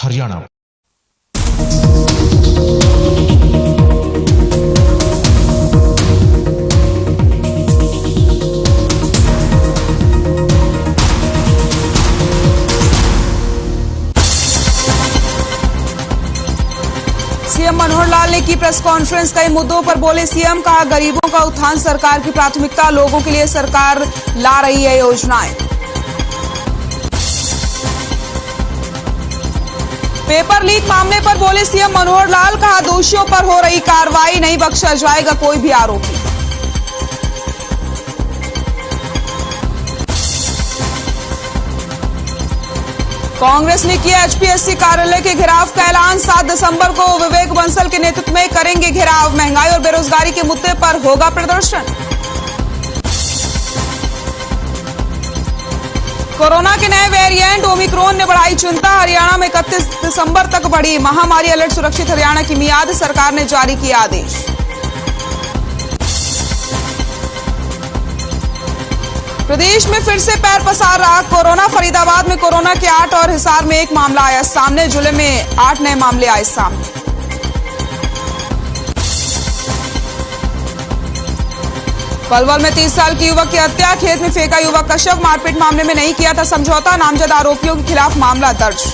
Haryana. CM Manohar Lal ने की press conference. कई मुद्दों पर बोले सीएम। कहा गरीबों का उत्थान सरकार की प्राथमिकता, लोगों के लिए सरकार ला रही है योजनाएं। पेपर लीक मामले पर बोले सीएम मनोहर लाल। कहा दोषियों पर हो रही कार्रवाई, नहीं बख्शा जाएगा कोई भी आरोपी। कांग्रेस ने किया एचपीएससी कार्यालय के घेराव का ऐलान। 7 दिसंबर को विवेक बंसल के नेतृत्व में करेंगे घेराव। महंगाई और बेरोजगारी के मुद्दे पर होगा प्रदर्शन। कोरोना के नए वेरिएंट ओमिक्रॉन ने बढ़ाई चिंता। हरियाणा में 31 दिसंबर तक बढ़ी महामारी। अलर्ट सुरक्षित हरियाणा की मियाद, सरकार ने जारी किया आदेश। प्रदेश में फिर से पैर पसार रहा कोरोना। फरीदाबाद में कोरोना के 8 और हिसार में 1 मामला आया सामने। जिले में 8 नए मामले आए सामने। पलवल में 30 साल की युवक की हत्या। खेत में फेंका युवक का शव। मारपीट मामले में नहीं किया था समझौता। नामजद आरोपियों के खिलाफ मामला दर्ज।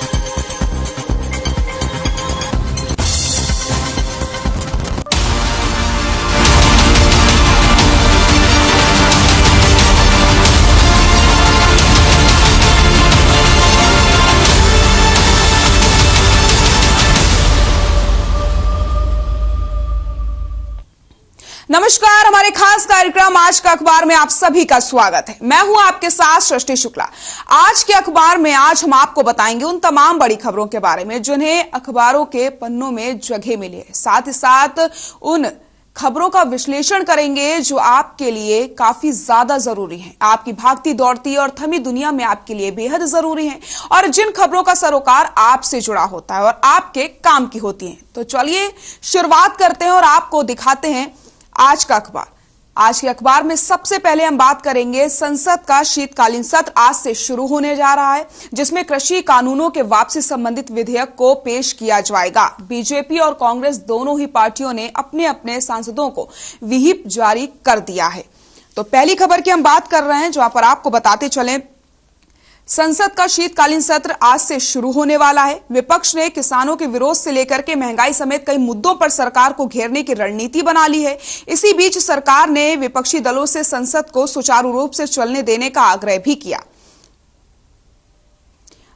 नमस्कार, हमारे खास कार्यक्रम आज का अखबार में आप सभी का स्वागत है। मैं हूं आपके साथ सृष्टि शुक्ला। आज के अखबार में आज हम आपको बताएंगे उन तमाम बड़ी खबरों के बारे में जिन्हें अखबारों के पन्नों में जगह मिली है। साथ ही साथ उन खबरों का विश्लेषण करेंगे जो आपके लिए काफी ज्यादा जरूरी है। आपकी भागती दौड़ती और थमी दुनिया में आपके लिए बेहद जरूरी है और जिन खबरों का सरोकार आपसे जुड़ा होता है और आपके काम की होती है। तो चलिए शुरुआत करते हैं और आपको दिखाते हैं आज का अखबार। आज के अखबार में सबसे पहले हम बात करेंगे संसद का शीतकालीन सत्र आज से शुरू होने जा रहा है, जिसमें कृषि कानूनों के वापसी संबंधित विधेयक को पेश किया जाएगा। बीजेपी और कांग्रेस दोनों ही पार्टियों ने अपने अपने सांसदों को व्हिप जारी कर दिया है। तो पहली खबर की हम बात कर रहे हैं जहां पर आपको बताते चलें संसद का शीतकालीन सत्र आज से शुरू होने वाला है। विपक्ष ने किसानों के विरोध से लेकर के महंगाई समेत कई मुद्दों पर सरकार को घेरने की रणनीति बना ली है। इसी बीच सरकार ने विपक्षी दलों से संसद को सुचारू रूप से चलने देने का आग्रह भी किया।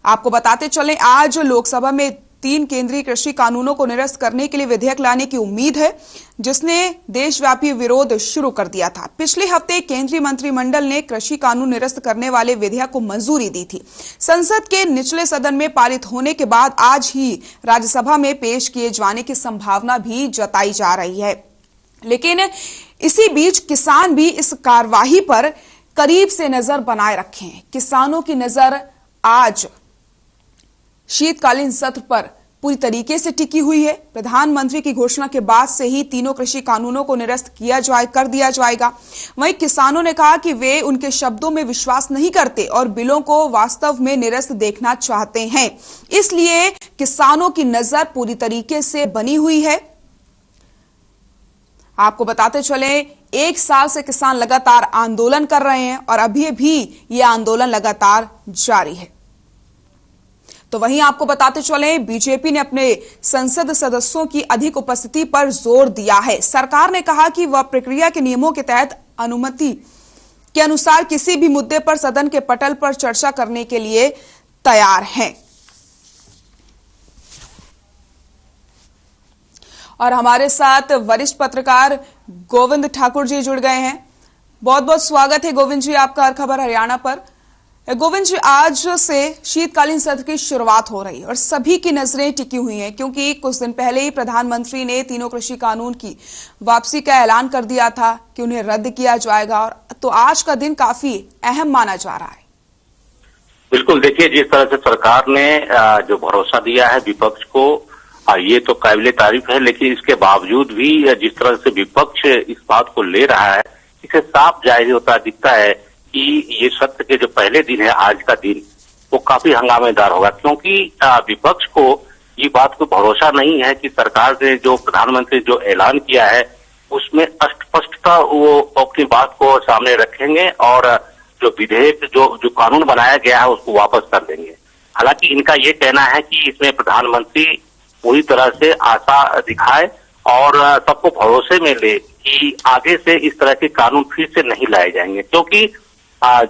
आपको बताते चलें आज लोकसभा में 3 केंद्रीय कृषि कानूनों को निरस्त करने के लिए विधेयक लाने की उम्मीद है, जिसने देशव्यापी विरोध शुरू कर दिया था। पिछले हफ्ते केंद्रीय मंत्रिमंडल ने कृषि कानून निरस्त करने वाले विधेयक को मंजूरी दी थी। संसद के निचले सदन में पारित होने के बाद आज ही राज्यसभा में पेश किए जाने की संभावना भी जताई जा रही है। लेकिन इसी बीच किसान भी इस कार्यवाही पर करीब से नजर बनाए रखे हैं। किसानों की नजर आज शीतकालीन सत्र पर पूरी तरीके से टिकी हुई है। प्रधानमंत्री की घोषणा के बाद से ही तीनों कृषि कानूनों को निरस्त कर दिया जाएगा। वहीं किसानों ने कहा कि वे उनके शब्दों में विश्वास नहीं करते और बिलों को वास्तव में निरस्त देखना चाहते हैं। इसलिए किसानों की नजर पूरी तरीके से बनी हुई है। आपको बताते चलें 1 साल से किसान लगातार आंदोलन कर रहे हैं और अभी भी ये आंदोलन लगातार जारी है। तो वहीं आपको बताते चलें बीजेपी ने अपने संसद सदस्यों की अधिक उपस्थिति पर जोर दिया है। सरकार ने कहा कि वह प्रक्रिया के नियमों के तहत अनुमति के अनुसार किसी भी मुद्दे पर सदन के पटल पर चर्चा करने के लिए तैयार है। और हमारे साथ वरिष्ठ पत्रकार गोविंद ठाकुर जी जुड़ गए हैं। बहुत बहुत स्वागत है गोविंद जी आपका हर खबर हरियाणा पर। गोविंद जी, आज से शीतकालीन सत्र की शुरुआत हो रही है और सभी की नजरें टिकी हुई हैं क्योंकि कुछ दिन पहले ही प्रधानमंत्री ने तीनों कृषि कानून की वापसी का ऐलान कर दिया था कि उन्हें रद्द किया जाएगा। और तो आज का दिन काफी अहम माना जा रहा है। बिल्कुल, देखिए जिस तरह से सरकार ने जो भरोसा दिया है विपक्ष को, ये तो काबिले तारीफ है, लेकिन इसके बावजूद भी जिस तरह से विपक्ष इस बात को ले रहा है, इसे साफ जाहिर होता दिखता है कि ये सत्र के जो पहले दिन है, आज का दिन, वो काफी हंगामेदार होगा, क्योंकि विपक्ष को ये बात को भरोसा नहीं है कि सरकार ने जो प्रधानमंत्री जो ऐलान किया है उसमें स्पष्टता वो अपनी बात को सामने रखेंगे और जो विधेयक जो कानून बनाया गया है उसको वापस कर देंगे। हालांकि इनका ये कहना है कि इसमें प्रधानमंत्री पूरी तरह से आशा दिखाए और सबको भरोसे में ले कि आगे से इस तरह के कानून फिर से नहीं लाए जाएंगे, क्योंकि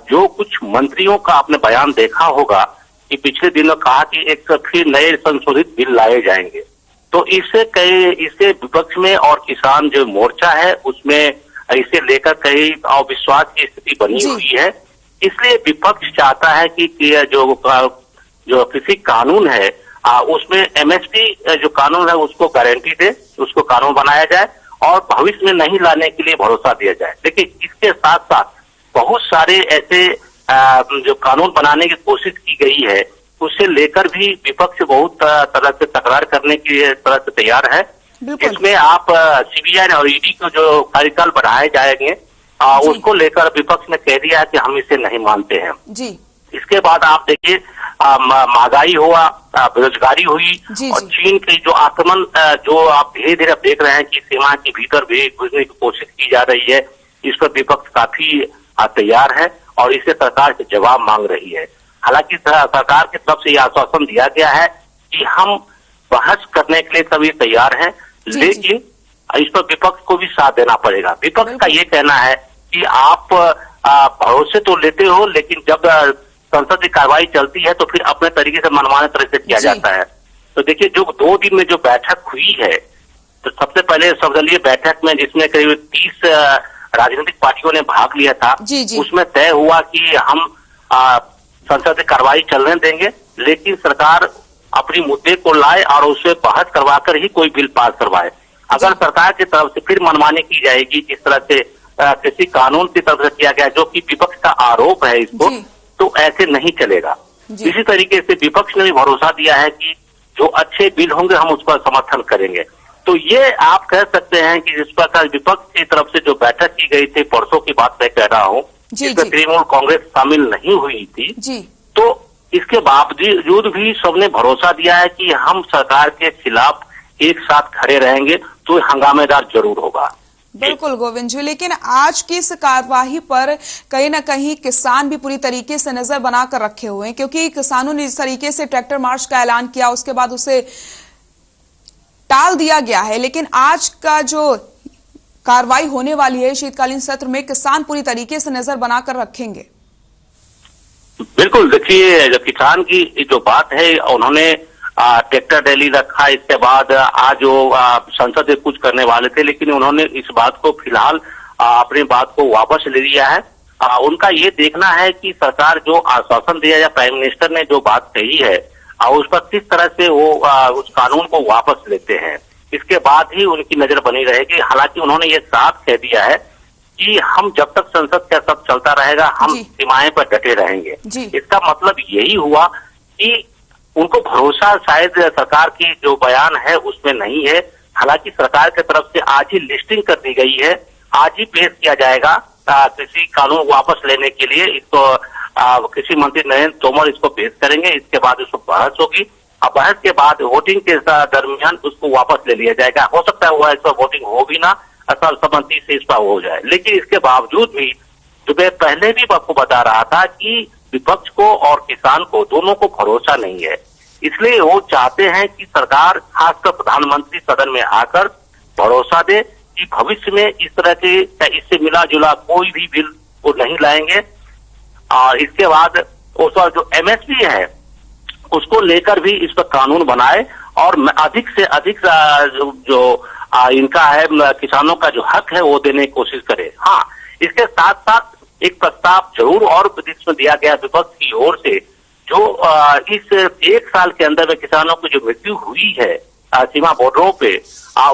जो कुछ मंत्रियों का आपने बयान देखा होगा कि पिछले दिनों कहा कि एक फिर नए संशोधित बिल लाए जाएंगे, तो इससे विपक्ष में और किसान जो मोर्चा है उसमें इसे लेकर कई अविश्वास की स्थिति बनी हुई है। इसलिए विपक्ष चाहता है कि जो कृषि कानून है उसमें एमएसपी जो कानून है उसको गारंटी दे, उसको कानून बनाया जाए और भविष्य में नहीं लाने के लिए भरोसा दिया जाए। लेकिन इसके साथ साथ बहुत सारे ऐसे जो कानून बनाने की कोशिश की गई है उससे लेकर भी विपक्ष बहुत तरह से तकरार करने की तरह से तैयार है। इसमें आप सीबीआई और ईडी को जो कार्यकाल बढ़ाए जाएंगे उसको लेकर विपक्ष ने कह दिया है कि हम इसे नहीं मानते हैं जी। इसके बाद आप देखिए महंगाई हुआ, बेरोजगारी हुई और चीन की जो आक्रमण जो आप धीरे धीरे देख रहे हैं कि सीमा के भीतर भी घुसने की कोशिश की जा रही है, इस पर विपक्ष काफी तैयार है और इससे सरकार से जवाब मांग रही है। हालांकि सरकार की तरफ से यह आश्वासन दिया गया है कि हम बहस करने के लिए सभी तैयार हैं, लेकिन इस पर विपक्ष को भी साथ देना पड़ेगा। विपक्ष का ये कहना है कि आप भरोसे तो लेते हो, लेकिन जब संसद की कार्रवाई चलती है तो फिर अपने तरीके से मनमाने तरह से किया जाता है। तो देखिए जो 2 दिन में जो बैठक हुई है, तो सबसे पहले सर्वदलीय बैठक में जिसमें करीब 30 राजनीतिक पार्टियों ने भाग लिया था, उसमें तय हुआ कि हम संसद की कार्रवाई चलने देंगे, लेकिन सरकार अपनी मुद्दे को लाए और उससे बहस करवाकर ही कोई बिल पास करवाए। अगर सरकार की तरफ से फिर मनमानी की जाएगी जिस तरह से कृषि कानून की तरफ से किया गया, जो कि विपक्ष का आरोप है इसको, तो ऐसे नहीं चलेगा। इसी तरीके से विपक्ष ने भी भरोसा दिया है कि जो अच्छे बिल होंगे हम उस पर समर्थन करेंगे। तो ये आप कह सकते हैं कि जिस प्रकार विपक्ष की तरफ से जो बैठक की गई थी, परसों की बात मैं कह रहा हूँ, जिसमें तृणमूल कांग्रेस शामिल नहीं हुई थी, तो इसके बावजूद भी सबने भरोसा दिया है कि हम सरकार के खिलाफ एक साथ खड़े रहेंगे, तो हंगामेदार जरूर होगा। बिल्कुल गोविंद जी, लेकिन आज की इस कार्यवाही पर कहीं ना कहीं किसान भी पूरी तरीके से नजर बनाकर रखे हुए हैं, क्योंकि किसानों ने जिस तरीके से ट्रैक्टर मार्च का ऐलान किया उसके बाद उसे टाल दिया गया है, लेकिन आज का जो कार्रवाई होने वाली है शीतकालीन सत्र में, किसान पूरी तरीके से नजर बनाकर रखेंगे। बिल्कुल, देखिए जो किसान की जो बात है, उन्होंने ट्रैक्टर रैली रखा, इसके बाद आज वो संसद से कुछ करने वाले थे, लेकिन उन्होंने इस बात को फिलहाल अपनी बात को वापस ले लिया है। उनका ये देखना है कि सरकार जो आश्वासन दिया या प्राइम मिनिस्टर ने जो बात कही है उस पर किस तरह से वो उस कानून को वापस लेते हैं, इसके बाद ही उनकी नजर बनी रहेगी। हालांकि उन्होंने ये साफ कह दिया है कि हम जब तक संसद का सब चलता रहेगा हम सीमाएं पर डटे रहेंगे। इसका मतलब यही हुआ कि उनको भरोसा शायद सरकार की जो बयान है उसमें नहीं है। हालांकि सरकार की तरफ से आज ही लिस्टिंग कर दी गई है, आज ही पेश किया जाएगा कृषि कानून वापस लेने के लिए। इसको कृषि मंत्री नरेंद्र तोमर इसको पेश करेंगे, इसके बाद उसको बहस होगी और बहस के बाद वोटिंग के दरमियान उसको वापस ले लिया जाएगा। हो सकता है वो इस पर वोटिंग हो भी ना, सर्वसम्मति से इस पर हो जाए, लेकिन इसके बावजूद भी जो मैं पहले भी आपको बता रहा था कि विपक्ष को और किसान को दोनों को भरोसा नहीं है, इसलिए वो चाहते हैं कि सरकार खासकर प्रधानमंत्री सदन में आकर भरोसा दे कि भविष्य में इस तरह के इससे मिला जुला कोई भी बिल वो नहीं लाएंगे। और इसके बाद उस पर जो एमएसपी है उसको लेकर भी इस पर कानून बनाए और अधिक से अधिक जो इनका है किसानों का जो हक है वो देने की कोशिश करे। हाँ, इसके साथ साथ एक प्रस्ताव जरूर और जिसमें दिया गया विपक्ष की ओर से, जो इस 1 साल के अंदर में किसानों की जो मृत्यु हुई है सीमा बॉर्डरों पे,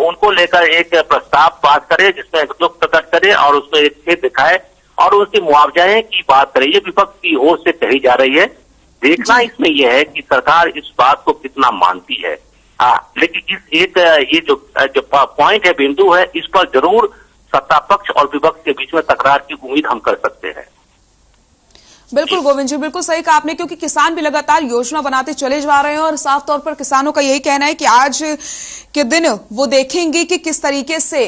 उनको लेकर एक प्रस्ताव पास करे जिसमें दुख प्रकट करे और उसमें एक खेत दिखाए और उसके मुआवजे की बात करे। ये विपक्ष की ओर से कही जा रही है। देखना इसमें यह है कि सरकार इस बात को कितना मानती है। लेकिन ये जो पॉइंट है, बिंदु है, इस पर जरूर सत्ता पक्ष और विपक्ष के बीच में तकरार की उम्मीद हम कर सकते हैं। बिल्कुल गोविंद जी, बिल्कुल सही कहा आपने, क्योंकि किसान भी लगातार योजना बनाते चले जा रहे हैं और साफ तौर पर किसानों का यही कहना है कि आज के दिन वो देखेंगे कि किस तरीके से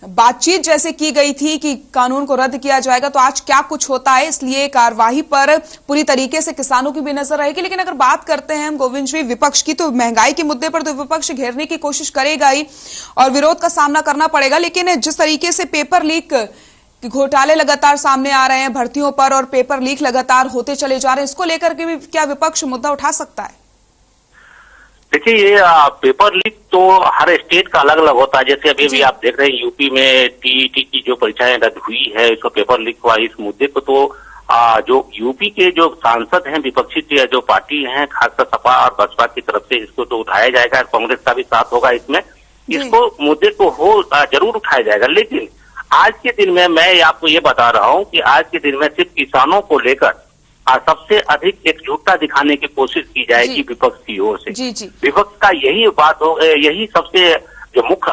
बातचीत जैसे की गई थी कि कानून को रद्द किया जाएगा, तो आज क्या कुछ होता है। इसलिए कार्यवाही पर पूरी तरीके से किसानों की भी नजर रहेगी। लेकिन अगर बात करते हैं हम गोविंद जी विपक्ष की, तो महंगाई के मुद्दे पर तो विपक्ष घेरने की कोशिश करेगा ही और विरोध का सामना करना पड़ेगा। लेकिन जिस तरीके से पेपर लीक घोटाले लगातार सामने आ रहे हैं भर्तियों पर और पेपर लीक लगातार होते चले जा रहे हैं, इसको लेकर के भी क्या विपक्ष मुद्दा उठा सकता है? देखिए, ये पेपर लीक तो हर स्टेट का अलग अलग होता है। जैसे अभी भी आप देख रहे हैं यूपी में टीईटी की जो परीक्षाएं रद्द हुई है, इसको पेपर लीक हुआ, इस मुद्दे को तो जो यूपी के जो सांसद हैं, विपक्षी जो पार्टी हैं, खासकर सपा और बसपा की तरफ से इसको तो उठाया जाएगा, कांग्रेस का भी साथ होगा इसमें, इसको मुद्दे को जरूर उठाया जाएगा। लेकिन आज के दिन में मैं आपको ये बता रहा हूं कि आज के दिन में सिर्फ किसानों को लेकर सबसे अधिक एकजुटता दिखाने की कोशिश की जाएगी विपक्ष की ओर से। विपक्ष का यही बात हो, यही सबसे जो मुख्य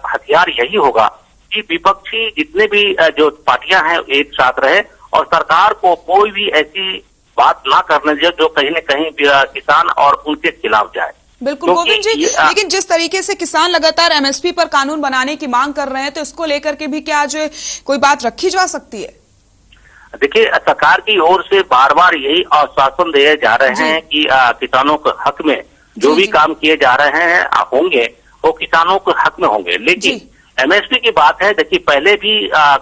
हथियार यही होगा कि विपक्षी जितने भी जो पार्टियां हैं एक साथ रहे और सरकार को कोई भी ऐसी बात ना करने दे जो कहीं न कहीं किसान और उनके खिलाफ जाए। बिल्कुल गोविंद जी, लेकिन जिस तरीके से किसान लगातार एमएसपी पर कानून बनाने की मांग कर रहे हैं, तो इसको लेकर के भी क्या आज कोई बात रखी जा सकती है? देखिए, सरकार की ओर से बार बार यही आश्वासन दिए जा रहे हैं कि किसानों के हक में जो भी काम किए जा रहे हैं होंगे वो किसानों के हक में होंगे। लेकिन एमएसपी की बात है, देखिए पहले भी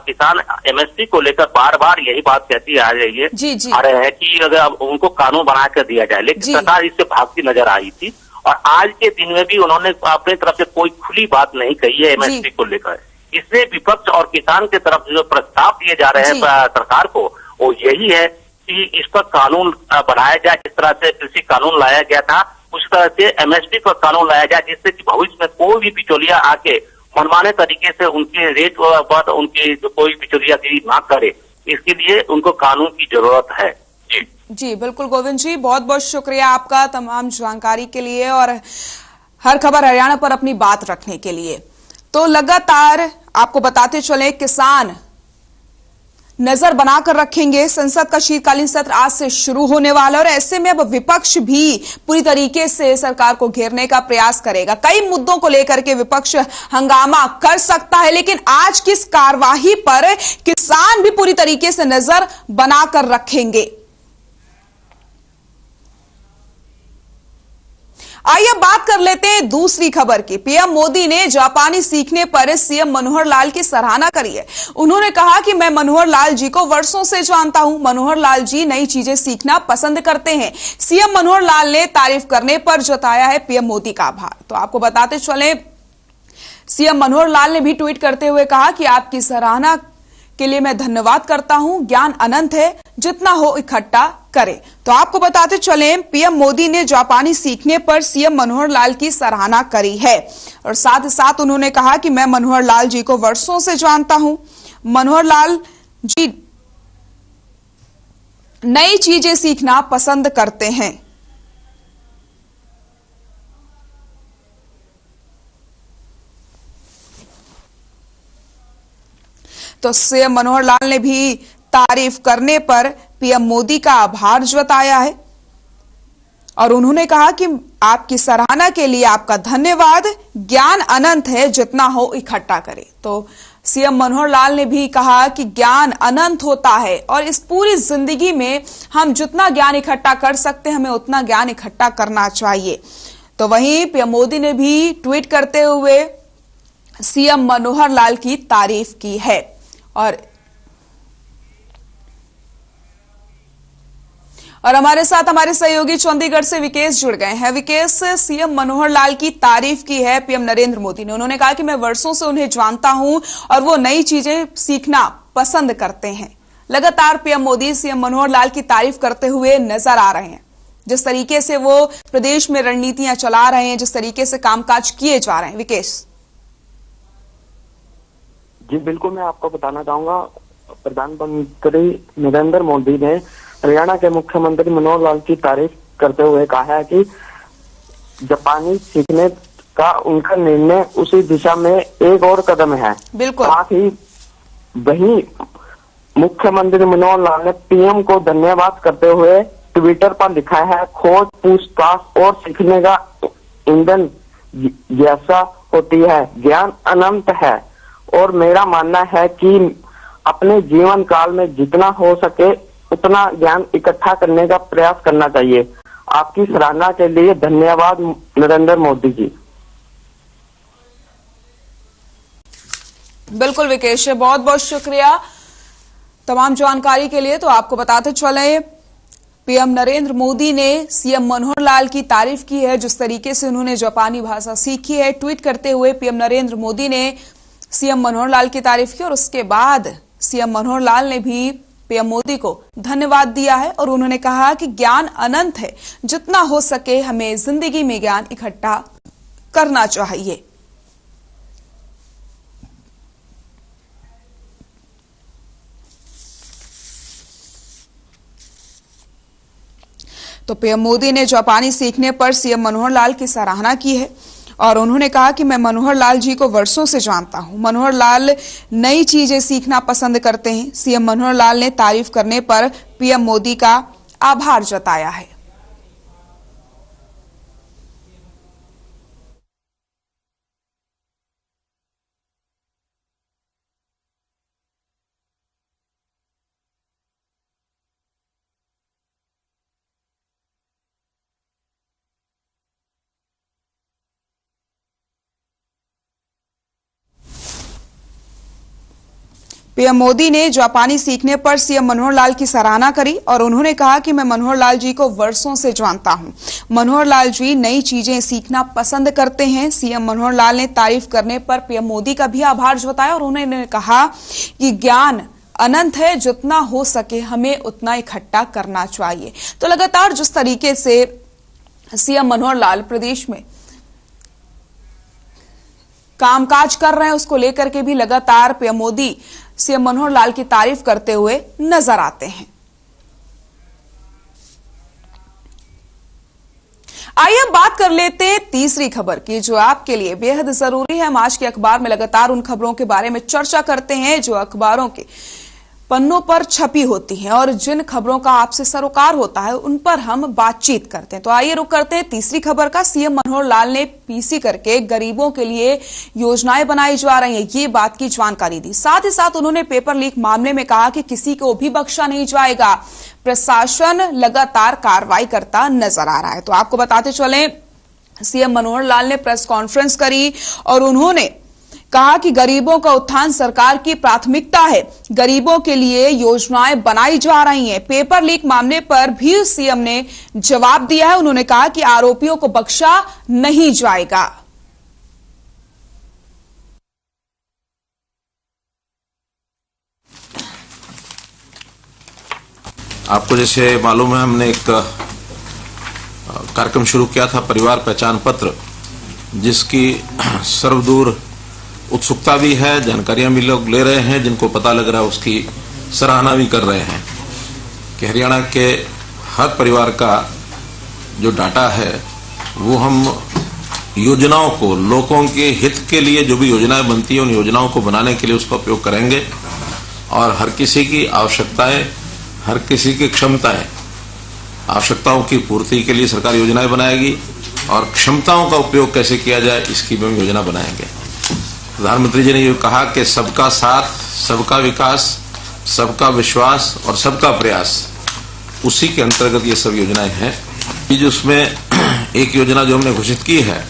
किसान एमएसपी को लेकर बार बार यही बात कहती आ रही है आ रहे हैं कि अगर उनको कानून बना कर दिया जाए, लेकिन सरकार इससे भागती नजर आई थी और आज के दिन में भी उन्होंने अपनी तरफ से कोई खुली बात नहीं कही है एमएसपी को लेकर। इसलिए विपक्ष और किसान की तरफ जो प्रस्ताव दिए जा रहे हैं सरकार को, वो यही है कि इस पर कानून बनाया जाए, जिस तरह से कृषि कानून लाया गया था उस तरह से एमएसपी पर कानून लाया जाए, जिससे कि भविष्य में कोई भी बिचौलिया आके मनमाने तरीके से उनके रेट पर उनकी कोई बिचौलियागिरी ना करे। इसके लिए उनको कानून की जरूरत है। जी बिल्कुल गोविंद जी, बहुत बहुत शुक्रिया आपका तमाम जानकारी के लिए और हर खबर हरियाणा पर अपनी बात रखने के लिए। तो लगातार आपको बताते चले, किसान नजर बनाकर रखेंगे। संसद का शीतकालीन सत्र आज से शुरू होने वाला है और ऐसे में अब विपक्ष भी पूरी तरीके से सरकार को घेरने का प्रयास करेगा। कई मुद्दों को लेकर के विपक्ष हंगामा कर सकता है, लेकिन आज किस कार्यवाही पर किसान भी पूरी तरीके से नजर बनाकर रखेंगे। आइए बात कर लेते हैं दूसरी खबर की। पीएम मोदी ने जापानी सीखने पर सीएम मनोहर लाल की सराहना करी है। उन्होंने कहा कि मैं मनोहर लाल जी को वर्षों से जानता हूं। मनोहर लाल जी नई चीजें सीखना पसंद करते हैं। सीएम मनोहर लाल ने तारीफ करने पर जताया है पीएम मोदी का आभार। तो आपको बताते चले, सीएम मनोहर लाल ने भी ट्वीट करते हुए कहा कि आपकी सराहना के लिए मैं धन्यवाद करता हूं। ज्ञान अनंत है, जितना हो इकट्ठा करें। तो आपको बताते चले, पीएम मोदी ने जापानी सीखने पर सीएम मनोहर लाल की सराहना करी है और साथ ही साथ उन्होंने कहा कि मैं मनोहर लाल जी को वर्षों से जानता हूं। मनोहर लाल जी नई चीजें सीखना पसंद करते हैं। तो सीएम मनोहर लाल ने भी तारीफ करने पर पीएम मोदी का आभार जताया है और उन्होंने कहा कि आपकी सराहना के लिए आपका धन्यवाद। ज्ञान अनंत है, जितना हो इकट्ठा करें। तो सीएम मनोहर लाल ने भी कहा कि ज्ञान अनंत होता है और इस पूरी जिंदगी में हम जितना ज्ञान इकट्ठा कर सकते हैं, हमें उतना ज्ञान इकट्ठा करना चाहिए। तो वहीं पीएम मोदी ने भी ट्वीट करते हुए सीएम मनोहर लाल की तारीफ की है। और हमारे साथ हमारे सहयोगी चंडीगढ़ से विकेश जुड़ गए हैं। विकेश, सीएम मनोहर लाल की तारीफ की है पीएम नरेंद्र मोदी ने। उन्होंने कहा कि मैं वर्षों से उन्हें जानता हूं और वो नई चीजें सीखना पसंद करते हैं। लगातार पीएम मोदी सीएम मनोहर लाल की तारीफ करते हुए नजर आ रहे हैं। जिस तरीके से वो प्रदेश में रणनीतियां चला रहे हैं, जिस तरीके से कामकाज किए जा रहे हैं। विकेश जी बिल्कुल, मैं आपको बताना चाहूंगा, प्रधानमंत्री नरेंद्र मोदी ने हरियाणा के मुख्यमंत्री मनोहर लाल की तारीफ करते हुए कहा है कि जापानी सीखने का उनका निर्णय उसी दिशा में एक और कदम है। बिल्कुल। साथ ही वही मुख्यमंत्री मनोहर लाल ने पीएम को धन्यवाद करते हुए ट्विटर पर लिखा है, खोज, पूछताछ और सीखने का ईंधन जैसा होती है, ज्ञान अनंत है और मेरा मानना है कि अपने जीवन काल में जितना हो सके उतना ज्ञान इकट्ठा करने का प्रयास करना चाहिए। आपकी सराहना के लिए धन्यवाद नरेंद्र मोदी जी। बिल्कुल विकेश, बहुत बहुत शुक्रिया तमाम जानकारी के लिए। तो आपको बताते चले, पीएम नरेंद्र मोदी ने सीएम मनोहर लाल की तारीफ की है, जिस तरीके से उन्होंने जापानी भाषा सीखी है। ट्वीट करते हुए पीएम नरेंद्र मोदी ने सीएम मनोहर लाल की तारीफ की और उसके बाद सीएम मनोहर लाल ने भी पीएम मोदी को धन्यवाद दिया है और उन्होंने कहा कि ज्ञान अनंत है, जितना हो सके हमें जिंदगी में ज्ञान इकट्ठा करना चाहिए। तो पीएम मोदी ने जापानी सीखने पर सीएम मनोहर लाल की सराहना की है और उन्होंने कहा कि मैं मनोहर लाल जी को वर्षों से जानता हूं। मनोहर लाल नई चीजें सीखना पसंद करते हैं। सीएम मनोहर लाल ने तारीफ करने पर पीएम मोदी का आभार जताया है। पीएम मोदी ने जापानी सीखने पर सीएम मनोहर लाल की सराहना करी और उन्होंने कहा कि मैं मनोहर लाल जी को वर्षों से जानता हूं। मनोहर लाल जी नई चीजें सीखना पसंद करते हैं। सीएम मनोहर लाल ने तारीफ करने पर पीएम मोदी का भी आभार जताया और उन्होंने कहा कि ज्ञान अनंत है, जितना हो सके हमें उतना इकट्ठा करना चाहिए। तो लगातार जिस तरीके से सीएम मनोहर लाल प्रदेश में कामकाज कर रहे हैं, उसको लेकर के भी लगातार पीएम मोदी सीएम मनोहर लाल की तारीफ करते हुए नजर आते हैं। आइए अब बात कर लेते हैं तीसरी खबर की, जो आपके लिए बेहद जरूरी है। हम आज के अखबार में लगातार उन खबरों के बारे में चर्चा करते हैं जो अखबारों के पन्नों पर छपी होती हैं और जिन खबरों का आपसे सरोकार होता है उन पर हम बातचीत करते हैं। तो आइए रुक करते हैं तीसरी खबर का। सीएम मनोहर लाल ने पीसी करके गरीबों के लिए योजनाएं बनाई जा रही हैं, ये बात की जानकारी दी। साथ ही साथ उन्होंने पेपर लीक मामले में कहा कि किसी को भी बख्शा नहीं जाएगा। प्रशासन लगातार कार्रवाई करता नजर आ रहा है। तो आपको बताते चलें, सीएम मनोहर लाल ने प्रेस कॉन्फ्रेंस करी और उन्होंने कहा कि गरीबों का उत्थान सरकार की प्राथमिकता है। गरीबों के लिए योजनाएं बनाई जा रही हैं। पेपर लीक मामले पर भी सीएम ने जवाब दिया है। उन्होंने कहा कि आरोपियों को बख्शा नहीं जाएगा। आपको जैसे मालूम है, हमने एक कार्यक्रम शुरू किया था, परिवार पहचान पत्र, जिसकी सर्वदूर उत्सुकता भी है, जानकारियां भी लोग ले रहे हैं। जिनको पता लग रहा है उसकी सराहना भी कर रहे हैं कि हरियाणा के हर परिवार का जो डाटा है वो हम योजनाओं को, लोगों के हित के लिए जो भी योजनाएं बनती है उन योजनाओं को बनाने के लिए उसका उपयोग करेंगे और हर किसी की आवश्यकताएं, हर किसी की क्षमताएं, आवश्यकताओं की पूर्ति के लिए सरकार योजनाएं बनाएगी और क्षमताओं का उपयोग कैसे किया जाए इसकी भी हम योजना बनाएंगे। प्रधानमंत्री जी ने ये कहा कि सबका साथ, सबका विकास, सबका विश्वास और सबका प्रयास, उसी के अंतर्गत ये सब योजनाएं हैं। ये उसमें एक योजना जो हमने घोषित की है,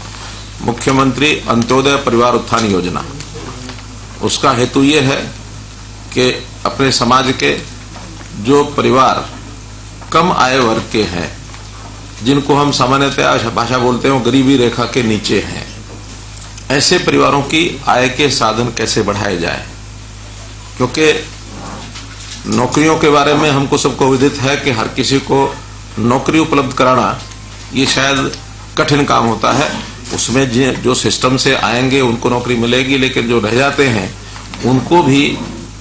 मुख्यमंत्री अंत्योदय परिवार उत्थान योजना, उसका हेतु ये है कि अपने समाज के जो परिवार कम आय वर्ग के हैं, जिनको हम सामान्यतः भाषा बोलते हैं गरीबी रेखा के नीचे हैं, ऐसे परिवारों की आय के साधन कैसे बढ़ाए जाए। क्योंकि नौकरियों के बारे में हमको सबको विदित है कि हर किसी को नौकरी उपलब्ध कराना ये शायद कठिन काम होता है। उसमें जो सिस्टम से आएंगे उनको नौकरी मिलेगी, लेकिन जो रह जाते हैं उनको भी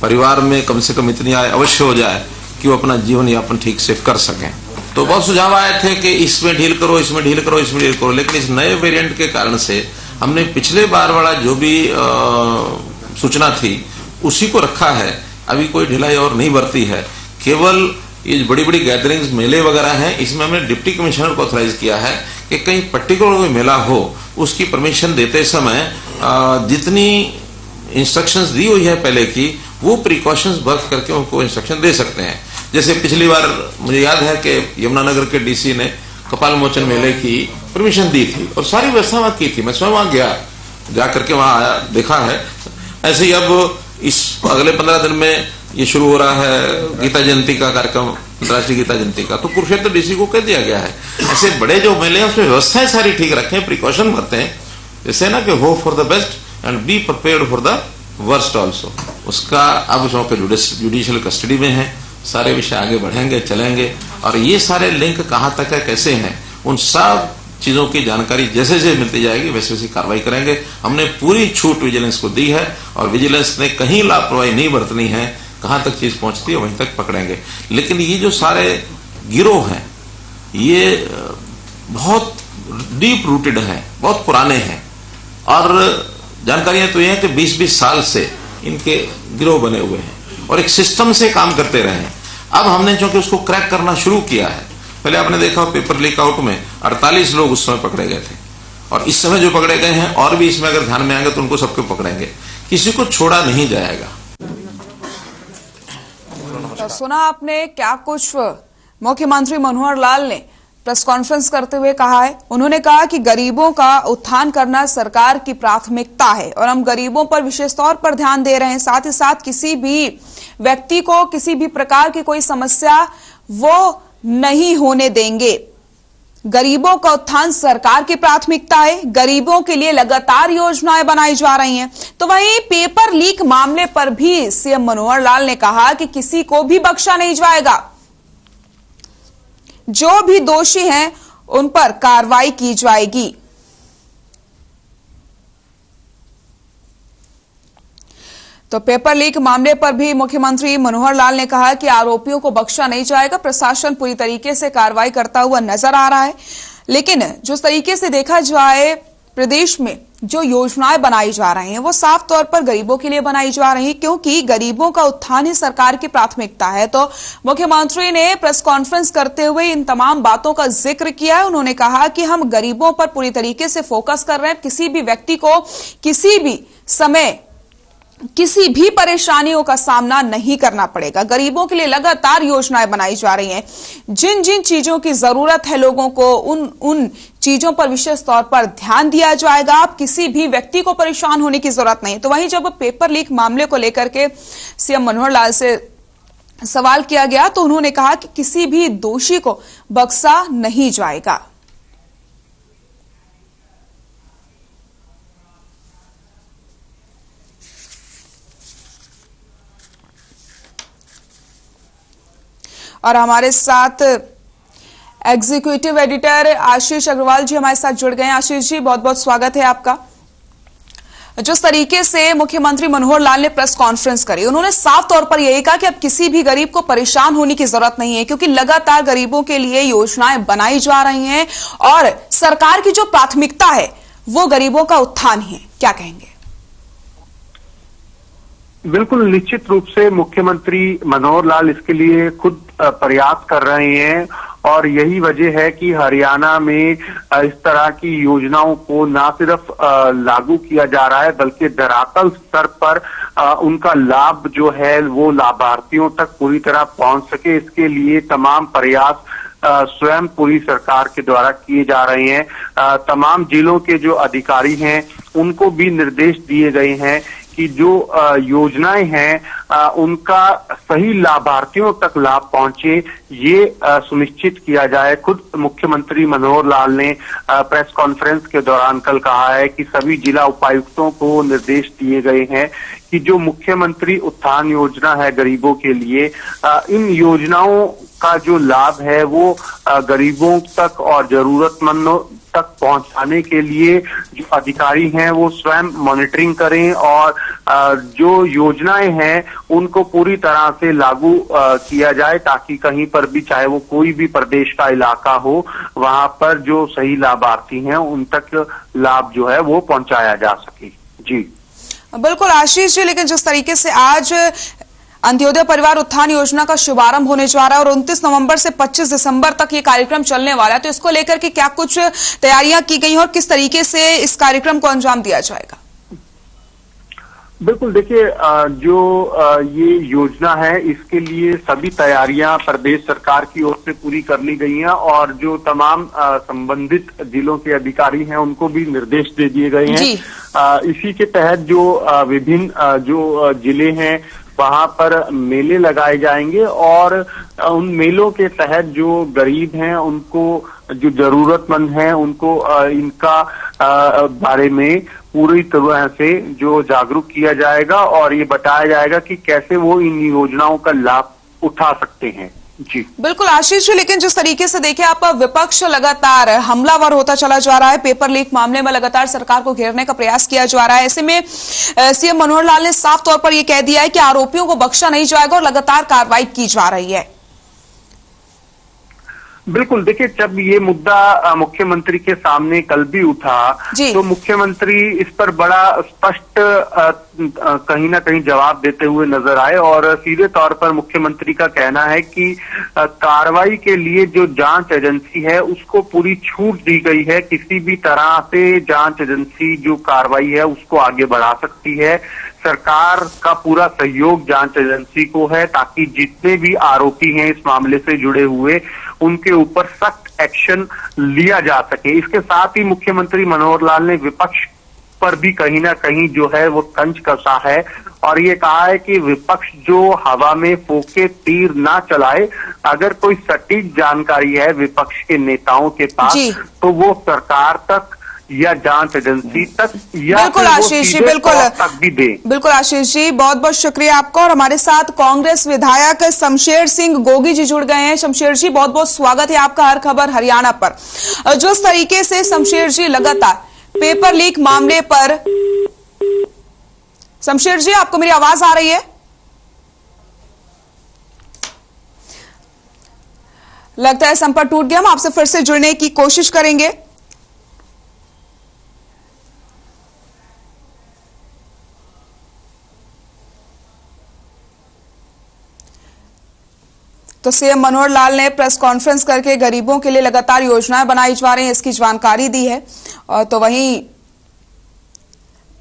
परिवार में कम से कम इतनी आय अवश्य हो जाए कि वो अपना जीवन यापन ठीक से कर सकें। तो बहुत सुझाव आए थे कि इसमें ढील करो, इसमें ढील करो, इसमें ढील करो, लेकिन इस नए वेरिएंट के कारण से हमने पिछले बार वाला जो भी सूचना थी उसी को रखा है। अभी कोई ढिलाई और नहीं बरती है। केवल ये बड़ी बड़ी गैदरिंग्स, मेले वगैरह हैं, इसमें हमने डिप्टी कमिश्नर को ऑथराइज किया है कि कहीं पर्टिकुलर कोई मेला हो, उसकी परमिशन देते समय जितनी इंस्ट्रक्शंस दी हुई है पहले की, वो प्रिकॉशंस बर्थ करके उनको इंस्ट्रक्शन दे सकते हैं। जैसे पिछली बार मुझे याद है कि यमुनानगर के डीसी ने कपाल मोचन मेले की परमिशन दी थी और सारी व्यवस्था वहां की थी। मैं स्वयं वहां गया, जाकर के वहां आया, देखा है। ऐसे ही अब इस अगले 15 दिन में ये शुरू हो रहा है गीता जयंती का कार्यक्रम, अंतर्राष्ट्रीय गीता जयंती का, तो कुरुक्षेत्र डीसी को कह दिया गया है ऐसे बड़े जो मेले हैं उसमें व्यवस्थाएं सारी ठीक रखें, प्रिकॉशन बरतें, जैसे ना कि hope for the best and be prepared for the worst also. उसका अब जो जुडिशियल कस्टडी में है, सारे विषय आगे बढ़ेंगे, चलेंगे, और ये सारे लिंक कहां तक है, कैसे हैं, उन सब चीजों की जानकारी जैसे जैसे मिलती जाएगी वैसे वैसे कार्रवाई करेंगे। हमने पूरी छूट विजिलेंस को दी है और विजिलेंस ने कहीं लापरवाही नहीं बरतनी है, कहां तक चीज पहुंचती है वहीं तक पकड़ेंगे। लेकिन ये जो सारे गिरोह हैं ये बहुत डीप रूटेड हैं, बहुत पुराने हैं, और जानकारियां तो ये है कि 20-20 साल से इनके गिरोह बने हुए हैं और एक सिस्टम से काम करते रहे हैं। अब हमने चूंकि उसको क्रैक करना शुरू किया है, पहले आपने देखा पेपर लीक आउट में 48 लोग उस समय पकड़े गए थे, और इस समय जो पकड़े गए हैं और भी इसमें अगर ध्यान में आएंगे तो उनको सबको पकड़ेंगे, किसी को छोड़ा नहीं जाएगा। तो सुना आपने क्या कुछ मुख्यमंत्री मनोहर लाल ने प्रेस कॉन्फ्रेंस करते हुए कहा है। उन्होंने कहा कि गरीबों का उत्थान करना सरकार की प्राथमिकता है और हम गरीबों पर विशेष तौर पर ध्यान दे रहे हैं। साथ ही साथ किसी भी व्यक्ति को किसी भी प्रकार की कोई समस्या वो नहीं होने देंगे। गरीबों का उत्थान सरकार की प्राथमिकता है, गरीबों के लिए लगातार योजनाएं बनाई जा रही हैं। तो वहीं पेपर लीक मामले पर भी सीएम मनोहर लाल ने कहा कि किसी को भी बख्शा नहीं जाएगा, जो भी दोषी हैं उन पर कार्रवाई की जाएगी। तो पेपर लीक मामले पर भी मुख्यमंत्री मनोहर लाल ने कहा कि आरोपियों को बख्शा नहीं जाएगा, प्रशासन पूरी तरीके से कार्रवाई करता हुआ नजर आ रहा है। लेकिन जिस तरीके से देखा जाए प्रदेश में जो योजनाएं बनाई जा रही हैं वो साफ तौर पर गरीबों के लिए बनाई जा रही हैं, क्योंकि गरीबों का उत्थान ही सरकार की प्राथमिकता है। तो मुख्यमंत्री ने प्रेस कॉन्फ्रेंस करते हुए इन तमाम बातों का जिक्र किया है। उन्होंने कहा कि हम गरीबों पर पूरी तरीके से फोकस कर रहे हैं, किसी भी व्यक्ति को किसी भी समय किसी भी परेशानियों का सामना नहीं करना पड़ेगा। गरीबों के लिए लगातार योजनाएं बनाई जा रही हैं। जिन जिन चीजों की जरूरत है लोगों को, उन चीजों पर विशेष तौर पर ध्यान दिया जाएगा। अब किसी भी व्यक्ति को परेशान होने की जरूरत नहीं। तो वहीं जब पेपर लीक मामले को लेकर के सीएम मनोहर लाल से सवाल किया गया तो उन्होंने कहा कि किसी भी दोषी को बख्शा नहीं जाएगा। और हमारे साथ एग्जीक्यूटिव एडिटर आशीष अग्रवाल जी हमारे साथ जुड़ गए हैं। आशीष जी, बहुत बहुत स्वागत है आपका। जिस तरीके से मुख्यमंत्री मनोहर लाल ने प्रेस कॉन्फ्रेंस करी, उन्होंने साफ तौर पर यही कहा कि अब किसी भी गरीब को परेशान होने की जरूरत नहीं है, क्योंकि लगातार गरीबों के लिए योजनाएं बनाई जा रही हैं और सरकार की जो प्राथमिकता है वो गरीबों का उत्थान ही है। क्या कहेंगे? बिल्कुल, निश्चित रूप से मुख्यमंत्री मनोहर लाल इसके लिए खुद प्रयास कर रहे हैं और यही वजह है कि हरियाणा में इस तरह की योजनाओं को न सिर्फ लागू किया जा रहा है बल्कि धरातल स्तर पर उनका लाभ जो है वो लाभार्थियों तक पूरी तरह पहुंच सके, इसके लिए तमाम प्रयास स्वयं पूरी सरकार के द्वारा किए जा रहे हैं। तमाम जिलों के जो अधिकारी हैं उनको भी निर्देश दिए गए हैं कि जो योजनाएं हैं उनका सही लाभार्थियों तक लाभ पहुंचे, ये सुनिश्चित किया जाए। खुद मुख्यमंत्री मनोहर लाल ने प्रेस कॉन्फ्रेंस के दौरान कल कहा है कि सभी जिला उपायुक्तों को निर्देश दिए गए हैं कि जो मुख्यमंत्री उत्थान योजना है गरीबों के लिए, इन योजनाओं का जो लाभ है वो गरीबों तक और जरूरतमंदों तक पहुंचाने के लिए जो अधिकारी हैं वो स्वयं मॉनिटरिंग करें और जो योजनाएं हैं उनको पूरी तरह से लागू किया जाए, ताकि कहीं पर भी, चाहे वो कोई भी प्रदेश का इलाका हो, वहां पर जो सही लाभार्थी हैं उन तक लाभ जो है वो पहुंचाया जा सके। जी बिल्कुल आशीष जी, लेकिन जिस तरीके से आज अंत्योदय परिवार उत्थान योजना का शुभारंभ होने जा रहा है और 29 नवंबर से 25 दिसंबर तक ये कार्यक्रम चलने वाला है। तो इसको लेकर के क्या कुछ तैयारियां की गई हैं और किस तरीके से इस कार्यक्रम को अंजाम दिया जाएगा? बिल्कुल, देखिए जो ये योजना है इसके लिए सभी तैयारियां प्रदेश सरकार की ओर से पूरी कर ली गई हैं और जो तमाम संबंधित जिलों के अधिकारी हैं उनको भी निर्देश दे दिए गए हैं। इसी के तहत जो विभिन्न जो जिले हैं वहां पर मेले लगाए जाएंगे और उन मेलों के तहत जो गरीब हैं उनको, जो जरूरतमंद हैं उनको इनका बारे में पूरी तरह से जो जागरूक किया जाएगा और ये बताया जाएगा कि कैसे वो इन योजनाओं का लाभ उठा सकते हैं। जी बिल्कुल आशीष जी, लेकिन जिस तरीके से देखिए आप, विपक्ष लगातार हमलावर होता चला जा रहा है, पेपर लीक मामले में लगातार सरकार को घेरने का प्रयास किया जा रहा है। ऐसे में सीएम मनोहर लाल ने साफ तौर पर यह कह दिया है कि आरोपियों को बख्शा नहीं जाएगा और लगातार कार्रवाई की जा रही है। बिल्कुल, देखिए जब ये मुद्दा मुख्यमंत्री के सामने कल भी उठा तो मुख्यमंत्री इस पर बड़ा स्पष्ट कहीं ना कहीं जवाब देते हुए नजर आए और सीधे तौर पर मुख्यमंत्री का कहना है कि कार्रवाई के लिए जो जांच एजेंसी है उसको पूरी छूट दी गई है। किसी भी तरह से जांच एजेंसी जो कार्रवाई है उसको आगे बढ़ा सकती है। सरकार का पूरा सहयोग जांच एजेंसी को है ताकि जितने भी आरोपी हैं इस मामले से जुड़े हुए उनके ऊपर सख्त एक्शन लिया जा सके। इसके साथ ही मुख्यमंत्री मनोहर लाल ने विपक्ष पर भी कहीं ना कहीं जो है वो तंज कसा है और ये कहा है कि विपक्ष जो हवा में फोके तीर ना चलाए। अगर कोई सटीक जानकारी है विपक्ष के नेताओं के पास तो वो सरकार तक या जांच एजेंसी तक या बिल्कुल आशीष जी, बिल्कुल तक भी दे। बिल्कुल आशीष जी, बहुत बहुत शुक्रिया आपका। और हमारे साथ कांग्रेस विधायक शमशेर सिंह गोगी जी जुड़ गए हैं। शमशेर जी, बहुत बहुत स्वागत है आपका हर खबर हरियाणा पर। जिस तरीके से शमशेर जी लगातार पेपर लीक मामले पर, शमशेर जी आपको मेरी आवाज आ रही है? लगता है संपर्क टूट गया, हम आपसे फिर से जुड़ने की कोशिश करेंगे। तो सीएम मनोहर लाल ने प्रेस कॉन्फ्रेंस करके गरीबों के लिए लगातार योजनाएं बनाई जा रही हैं इसकी जानकारी दी है। और तो वहीं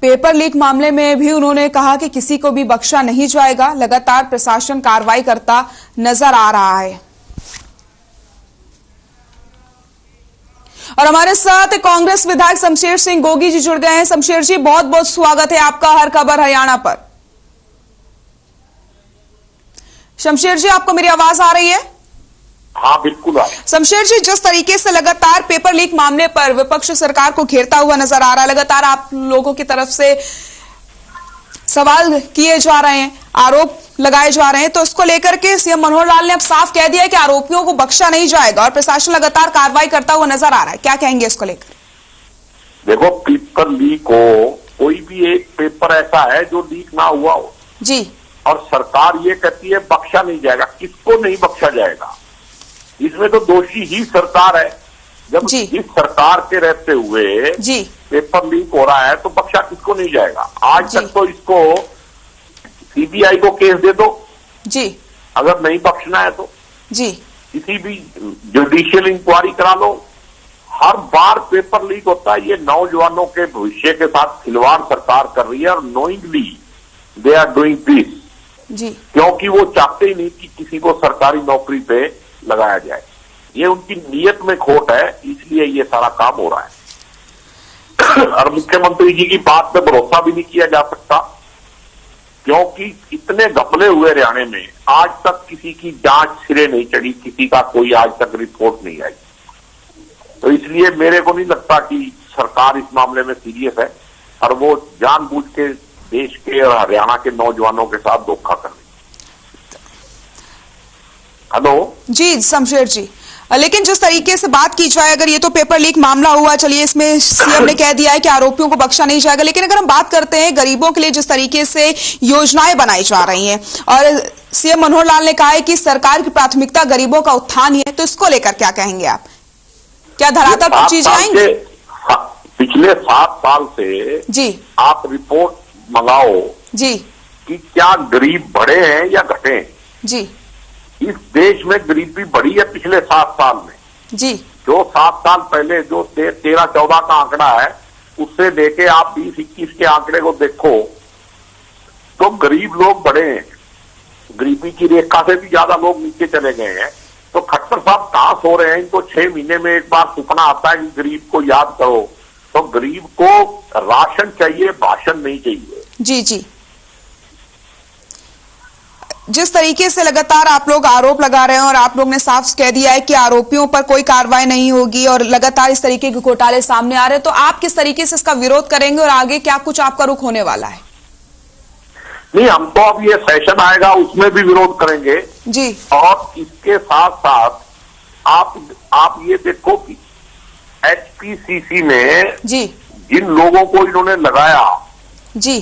पेपर लीक मामले में भी उन्होंने कहा कि किसी को भी बख्शा नहीं जाएगा, लगातार प्रशासन कार्रवाई करता नजर आ रहा है। और हमारे साथ कांग्रेस विधायक शमशेर सिंह गोगी जी जुड़ गए हैं। शमशेर जी, बहुत बहुत स्वागत है आपका हर खबर हरियाणा पर। शमशेर जी, आपको मेरी आवाज आ रही है? हाँ बिल्कुल आ रही है। शमशेर जी, जिस तरीके से लगातार पेपर लीक मामले पर विपक्ष सरकार को घेरता हुआ नजर आ रहा है, लगातार आप लोगों की तरफ से सवाल किए जा रहे हैं, आरोप लगाए जा रहे हैं, तो इसको लेकर के सीएम मनोहर लाल ने अब साफ कह दिया है कि आरोपियों को बख्शा नहीं जाएगा और प्रशासन लगातार कार्रवाई करता हुआ नजर आ रहा है। क्या कहेंगे इसको लेकर? देखो, पेपर लीक हो, कोई भी एक पेपर ऐसा है जो लीक ना हुआ हो जी, और सरकार ये कहती है बख्शा नहीं जाएगा। किसको नहीं बख्शा जाएगा? इसमें तो दोषी ही सरकार है। जब इस सरकार के रहते हुए जी पेपर लीक हो रहा है तो बख्शा किसको नहीं जाएगा? आज तक तो इसको सीबीआई को केस दे दो जी, अगर नहीं बख्शना है तो जी, किसी भी जुडिशियल इंक्वायरी करा लो। हर बार पेपर लीक होता है। ये नौजवानों के भविष्य के साथ खिलवाड़ सरकार कर रही है और knowingly they are doing this जी, क्योंकि वो चाहते ही नहीं कि किसी को सरकारी नौकरी पे लगाया जाए। ये उनकी नीयत में खोट है, इसलिए ये सारा काम हो रहा है। और मुख्यमंत्री जी की बात पे भरोसा भी नहीं किया जा सकता क्योंकि इतने घपले हुए हरियाणा में, आज तक किसी की जांच सिरे नहीं चढ़ी, किसी का कोई आज तक रिपोर्ट नहीं आई। तो इसलिए मेरे को नहीं लगता कि सरकार इस मामले में सीरियस है और वो जानबूझ के देश के और हरियाणा के नौजवानों के साथ धोखा कर रही। हेलो जी शमशेर जी, लेकिन जिस तरीके से बात की जाए, अगर ये तो पेपर लीक मामला हुआ, चलिए इसमें सीएम ने कह दिया है कि आरोपियों को बख्शा नहीं जाएगा, लेकिन अगर हम बात करते हैं गरीबों के लिए जिस तरीके से योजनाएं बनाई जा रही हैं और सीएम मनोहर लाल ने कहा है कि सरकार की प्राथमिकता गरीबों का उत्थान ही है, तो इसको लेकर क्या कहेंगे आप? क्या धरातल पर चीजें आएंगी? पिछले 7 साल से जी आप रिपोर्ट मंगाओ जी कि क्या गरीब बढ़े हैं या घटे हैं। जी इस देश में गरीबी बढ़ी है पिछले 7 साल में। जी जो 7 साल पहले जो 13-14 का आंकड़ा है उससे लेके आप 20-21 के आंकड़े को देखो तो गरीब लोग बढ़े हैं, गरीबी की रेखा से भी ज्यादा लोग नीचे चले गए हैं। तो खट्टर साहब कहां सो रहे हैं? इनको 6 महीने में एक बार सपना आता है कि गरीब को याद करो। तो गरीब को राशन चाहिए, भाषण नहीं चाहिए। जी जी, जिस तरीके से लगातार आप लोग आरोप लगा रहे हैं और आप लोग ने साफ कह दिया है कि आरोपियों पर कोई कार्रवाई नहीं होगी और लगातार इस तरीके के घोटाले सामने आ रहे हैं, तो आप किस तरीके से इसका विरोध करेंगे और आगे क्या कुछ आपका रुख होने वाला है? नहीं, हम तो अब ये सेशन आएगा उसमें भी विरोध करेंगे जी। और इसके साथ साथ आप ये देखो कि HPCC में जी जिन लोगों को इन्होंने लगाया जी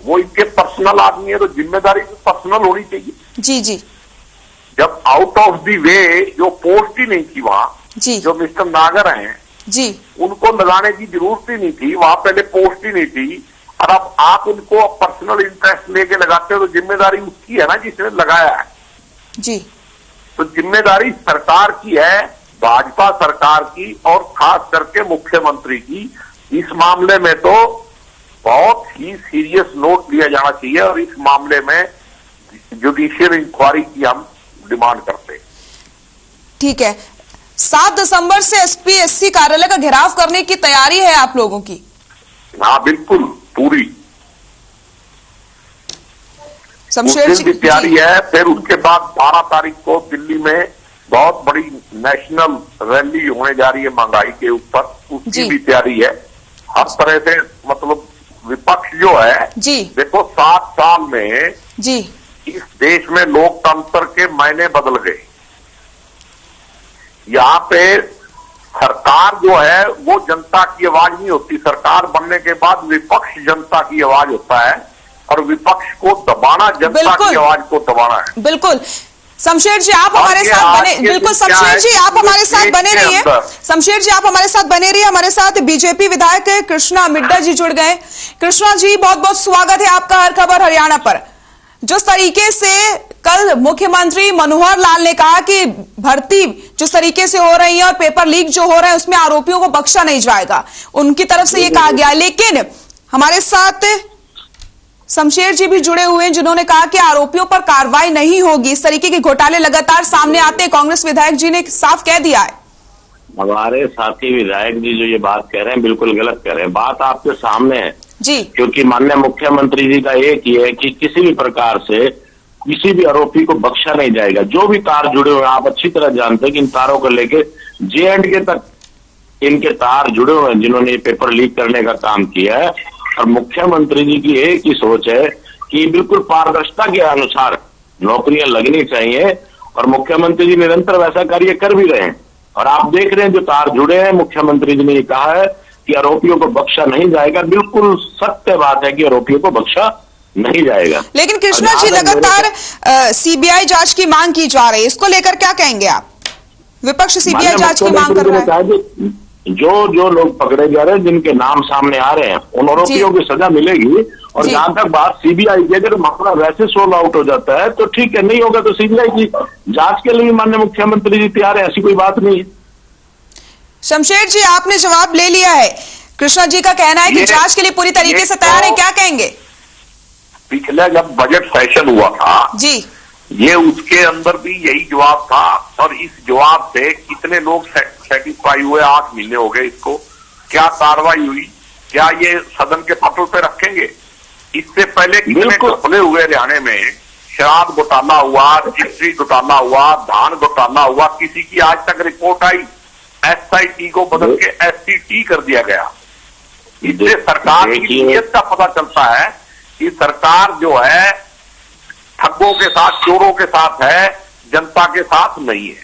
वो इनके पर्सनल आदमी है, तो जिम्मेदारी पर्सनल होनी चाहिए। जी जी जब आउट ऑफ द वे जो पोस्ट ही नहीं थी वहां, जी जो मिस्टर नागर हैं जी उनको लगाने की जरूरत ही नहीं थी, वहां पहले पोस्ट ही नहीं थी, और अब आप उनको पर्सनल इंटरेस्ट लेके लगाते हो तो जिम्मेदारी उसकी है ना जिसने लगाया है। जी तो जिम्मेदारी सरकार की है, भाजपा सरकार की और खास करके मुख्यमंत्री की। इस मामले में तो बहुत ही सीरियस नोट लिया जाना चाहिए और इस मामले में जुडिशियल इंक्वायरी की हम डिमांड करते हैं। ठीक है, 7 दिसंबर से SPSC कार्यालय का घेराव करने की तैयारी है आप लोगों की? हाँ बिल्कुल, पूरी शमशेर उस दिन भी तैयारी है। फिर उसके बाद 12 तारीख को दिल्ली में बहुत बड़ी नेशनल रैली होने जा रही है महंगाई के ऊपर, उसकी भी तैयारी है। हर तरह से मतलब विपक्ष जो है जी, देखो 7 साल में जी इस देश में लोकतंत्र के मायने बदल गए। यहाँ पे सरकार जो है वो जनता की आवाज नहीं होती, सरकार बनने के बाद विपक्ष जनता की आवाज होता है और विपक्ष को दबाना जनता की आवाज को दबाना है। बिल्कुल। शमशेर जी आप हमारे साथ बने, बिल्कुल शमशेर जी आप हमारे साथ बने रहिए। शमशेर जी आप हमारे साथ बने रहिए। हमारे साथ बीजेपी विधायक कृष्णा मिड्डा जी जुड़ गए। कृष्णा जी बहुत बहुत स्वागत है आपका हर खबर हरियाणा पर। जिस तरीके से कल मुख्यमंत्री मनोहर लाल ने कहा कि भर्ती जिस तरीके से हो रही है और पेपर लीक जो हो रहा है उसमें आरोपियों को बख्शा नहीं जाएगा, उनकी तरफ से ये कहा गया। लेकिन हमारे साथ शमशेर जी भी जुड़े हुए हैं जिन्होंने कहा कि आरोपियों पर कार्रवाई नहीं होगी। इस तरीके के घोटाले लगातार सामने आते हैं, कांग्रेस विधायक जी ने साफ कह दिया है। हमारे साथी विधायक जी जो ये बात कह रहे हैं बिल्कुल गलत कह रहे हैं। बात आपके सामने है जी, क्योंकि माननीय मुख्यमंत्री जी का एक ही है कि किसी भी प्रकार से किसी भी आरोपी को बख्शा नहीं जाएगा। जो भी तार जुड़े हुए हैं आप अच्छी तरह जानते हैं कि इन तारों को लेके J&K तक इनके तार जुड़े हुए हैं जिन्होंने ये पेपर लीक करने का काम किया है। और मुख्यमंत्री जी की एक ही सोच है कि बिल्कुल पारदर्शिता के अनुसार नौकरियां लगनी चाहिए और मुख्यमंत्री जी निरंतर वैसा कार्य कर भी रहे हैं। और आप देख रहे हैं जो तार जुड़े हैं, मुख्यमंत्री जी ने कहा है कि आरोपियों को बख्शा नहीं जाएगा। बिल्कुल सत्य बात है कि आरोपियों को बख्शा नहीं जाएगा। लेकिन कृष्णा जी लगातार CBI जांच की मांग की जा रही है, इसको लेकर क्या कहेंगे आप? विपक्ष CBI जांच की मांग कर रहा है। जो लोग पकड़े जा रहे हैं, जिनके नाम सामने आ रहे हैं, उन आरोपियों की सजा मिलेगी। और जहां तक बात CBI की, अगर मामला वैसे सोल्व आउट हो जाता है तो ठीक है, नहीं होगा तो CBI की जांच के लिए माननीय मुख्यमंत्री जी तैयार है, ऐसी कोई बात नहीं है। शमशेर जी आपने जवाब ले लिया है। कृष्णा जी का कहना है कि जांच के लिए पूरी तरीके से तैयार है, क्या कहेंगे? पिछला जब बजट सेशन हुआ था जी, ये उसके अंदर भी यही जवाब था और इस जवाब से कितने लोग सेटिस्फाई हुए? 8 महीने हो गए इसको, क्या कार्रवाई हुई? क्या ये सदन के पटल पे रखेंगे? इससे पहले कितने घपले हुए हरियाणा में, शराब घोटाला हुआ, चिट्ठी घोटाला हुआ, धान घोटाला हुआ, किसी की आज तक रिपोर्ट आई? SIT को बदल के SCT कर दिया गया। इससे सरकार की नीयत का पता चलता है कि सरकार जो है ठगों के साथ, चोरों के साथ है, जनता के साथ नहीं है।